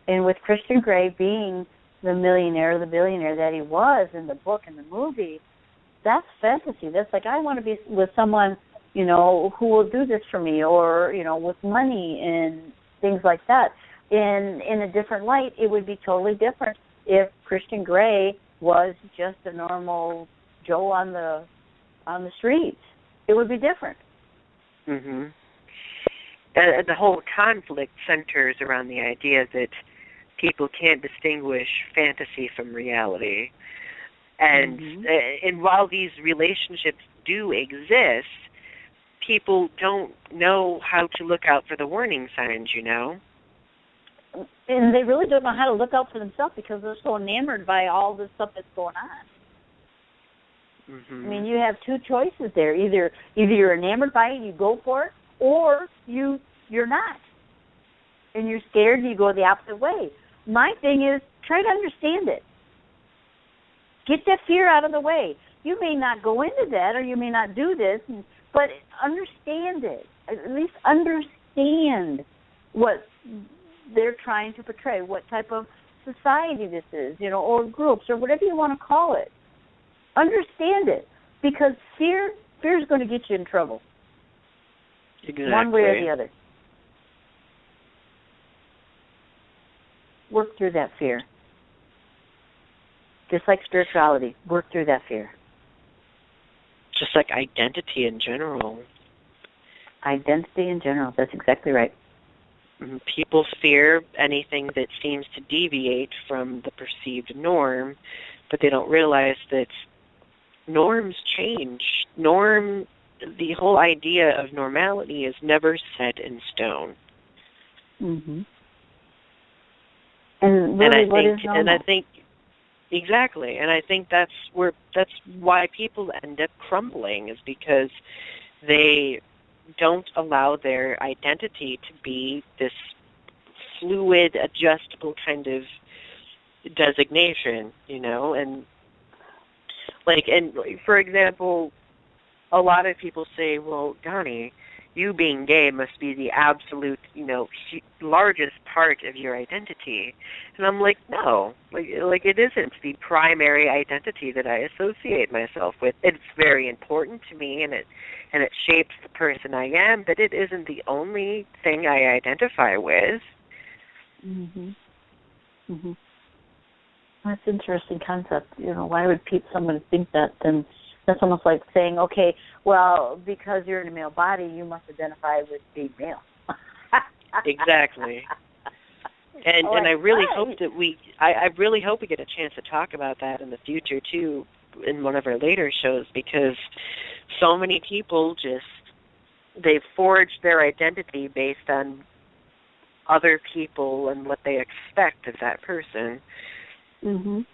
And with Christian Grey being the millionaire, the billionaire that he was in the book and the movie, that's fantasy. That's like, I want to be with someone, who will do this for me, or, with money and things like that. In a different light, it would be totally different if Christian Grey was just a normal Joe on the streets. It would be different. Mhm. The whole conflict centers around the idea that people can't distinguish fantasy from reality. And and while these relationships do exist, people don't know how to look out for the warning signs, And they really don't know how to look out for themselves because they're so enamored by all this stuff that's going on. Mm-hmm. I mean, you have two choices there. Either you're enamored by it, you go for it, or you're not. And you're scared, you go the opposite way. My thing is, try to understand it. Get that fear out of the way. You may not go into that, or you may not do this, but understand it. At least understand what they're trying to portray, what type of society this is, or groups or whatever you want to call it. Understand it, because fear is going to get you in trouble. Exactly. One way or the other. Work through that fear. Just like spirituality, work through that fear. Just like identity in general. Identity in general, that's exactly right. People fear anything that seems to deviate from the perceived norm, but they don't realize that norms change. The whole idea of normality is never set in stone. Mm-hmm. And really, what is normal? And I think exactly, and I think that's why people end up crumbling, is because they don't allow their identity to be this fluid, adjustable kind of designation, and for example, a lot of people say, well, Donny, you being gay must be the absolute, largest part of your identity. And I'm like, no, like it isn't the primary identity that I associate myself with. It's very important to me, and it shapes the person I am, but it isn't the only thing I identify with. Mhm. Mhm. That's an interesting concept. Why would someone think that? Then that's almost like saying, okay, well, because you're in a male body, you must identify with being male. Exactly. And I really hope that I really hope we get a chance to talk about that in the future too, in one of our later shows, because so many people they've forged their identity based on other people and what they expect of that person. Mhm.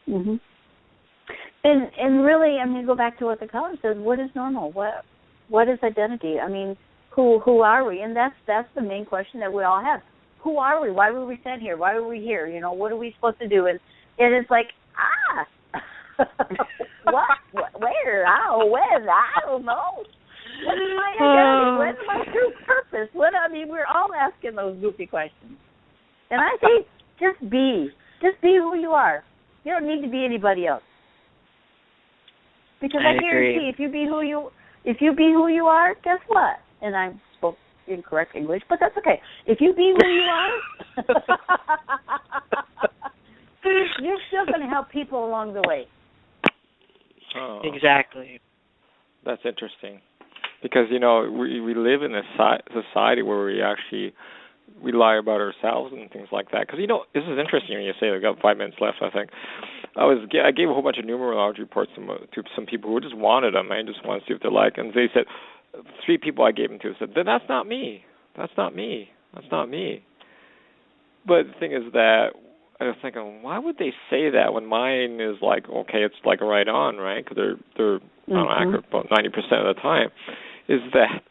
Mhm. And really, go back to what the caller says. What is normal? What is identity? Who are we? And that's the main question that we all have. Who are we? Why were we sent here? Why were we here? What are we supposed to do? And it's like, what? Where? How? When? I don't know. What's my identity? What's my true purpose? We're all asking those goofy questions. And I think just be who you are. You don't need to be anybody else. Because I guarantee if you be who you are, guess what? And I spoke incorrect English, but that's okay. If you be who you are, you're still going to help people along the way. Oh, exactly. That's interesting, because we live in a society where we lie about ourselves and things like that. Because this is interesting when you say we've got 5 minutes left. I think I gave a whole bunch of numerology reports to some people who just wanted them. I just wanted to see what they're like, and they said 3 people I gave them to said, "That's not me. That's not me. That's not me." But the thing is that I was thinking, why would they say that when mine is like, okay, it's like right on, right? Because they're accurate about 90% of the time. Is that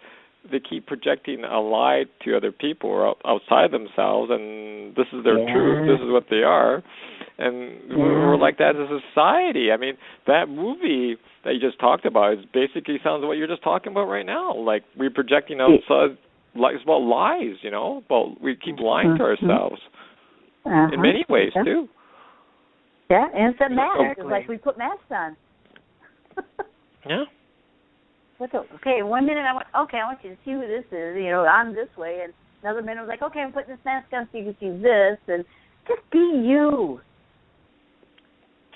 they keep projecting a lie to other people or outside themselves, and this is their truth. This is what they are, and we're like that as a society. That movie that you just talked about basically sounds what you're just talking about right now. Like we're projecting outside, like it's about lies. About we keep lying to ourselves in many ways too. Yeah, and it's a mask. It's like we put masks on. Yeah. Okay, 1 minute I want you to see who this is, I'm this way, and another minute I was like, okay, I'm putting this mask on so you can see this, and just be you.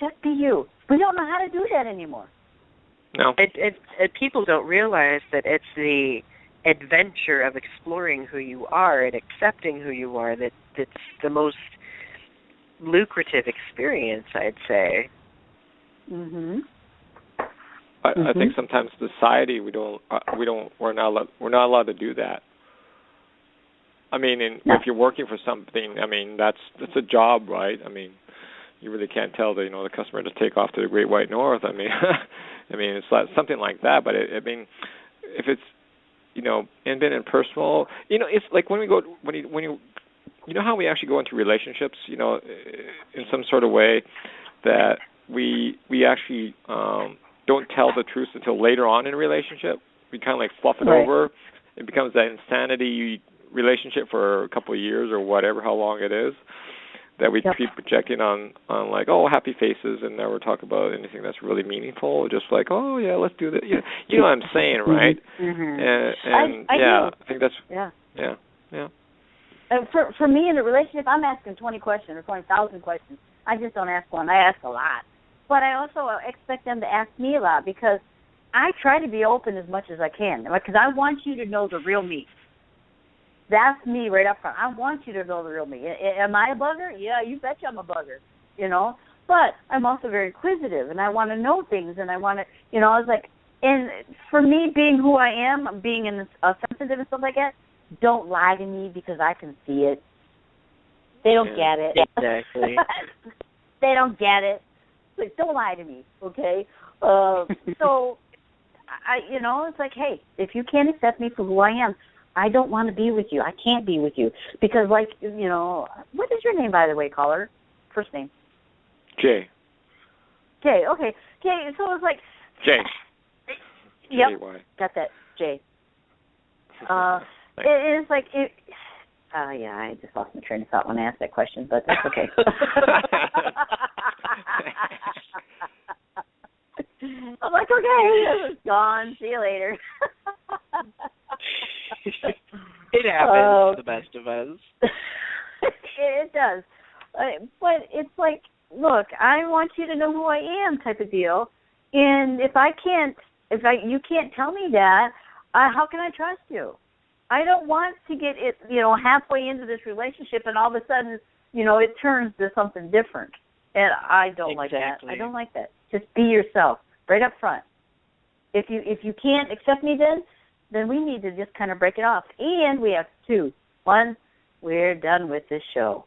Just be you. We don't know how to do that anymore. No. People don't realize that it's the adventure of exploring who you are and accepting who you are that's the most lucrative experience, I'd say. Mhm. I think sometimes society we're not allowed to do that. If you're working for something, that's a job, right? You really can't tell the customer to take off to the Great White North. It's like something like that. But if it's and then in personal, it's like when you how we actually go into relationships, in some sort of way that we actually don't tell the truth until later on in a relationship. We kind of like fluff it over. It becomes that insanity relationship for a couple of years or whatever, how long it is, that we keep projecting on like, oh, happy faces, and never talk about anything that's really meaningful. Just like, oh yeah, let's do that. You know what I'm saying, right? And I think that's yeah. And for me in a relationship, I'm asking 20 questions or 20,000 questions. I just don't ask one. I ask a lot. But I also expect them to ask me a lot because I try to be open as much as I can because I want you to know the real me. That's me right up front. I want you to know the real me. Am I a bugger? Yeah, you betcha I'm a bugger, you know. But I'm also very inquisitive, and I want to know things, and I want to, you know, I was like, and for me, being who I am, being sensitive and stuff like that, don't lie to me because I can see it. They don't get it. Exactly. They don't get it. Like, don't lie to me, okay? So, you know, it's like, hey, if you can't accept me for who I am, I don't want to be with you. I can't be with you. Because, like, you know, what is your name, by the way, caller? First name? Jay. Jay, okay. Jay, so it's like... Jay. Yep, J-Y. got that, Jay. It's like... yeah, I just lost my train of thought when I asked that question, but that's okay. I'm like, okay, it's gone. See you later. It happens to the best of us. It does. But it's like, look, I want you to know who I am type of deal. And if you can't tell me that, how can I trust you? I don't want to get it, you know, halfway into this relationship and all of a sudden, you know, it turns to something different. And I don't like that. I don't like that. Just be yourself right up front. If you can't accept me then we need to just kind of break it off. And we have two. One, we're done with this show.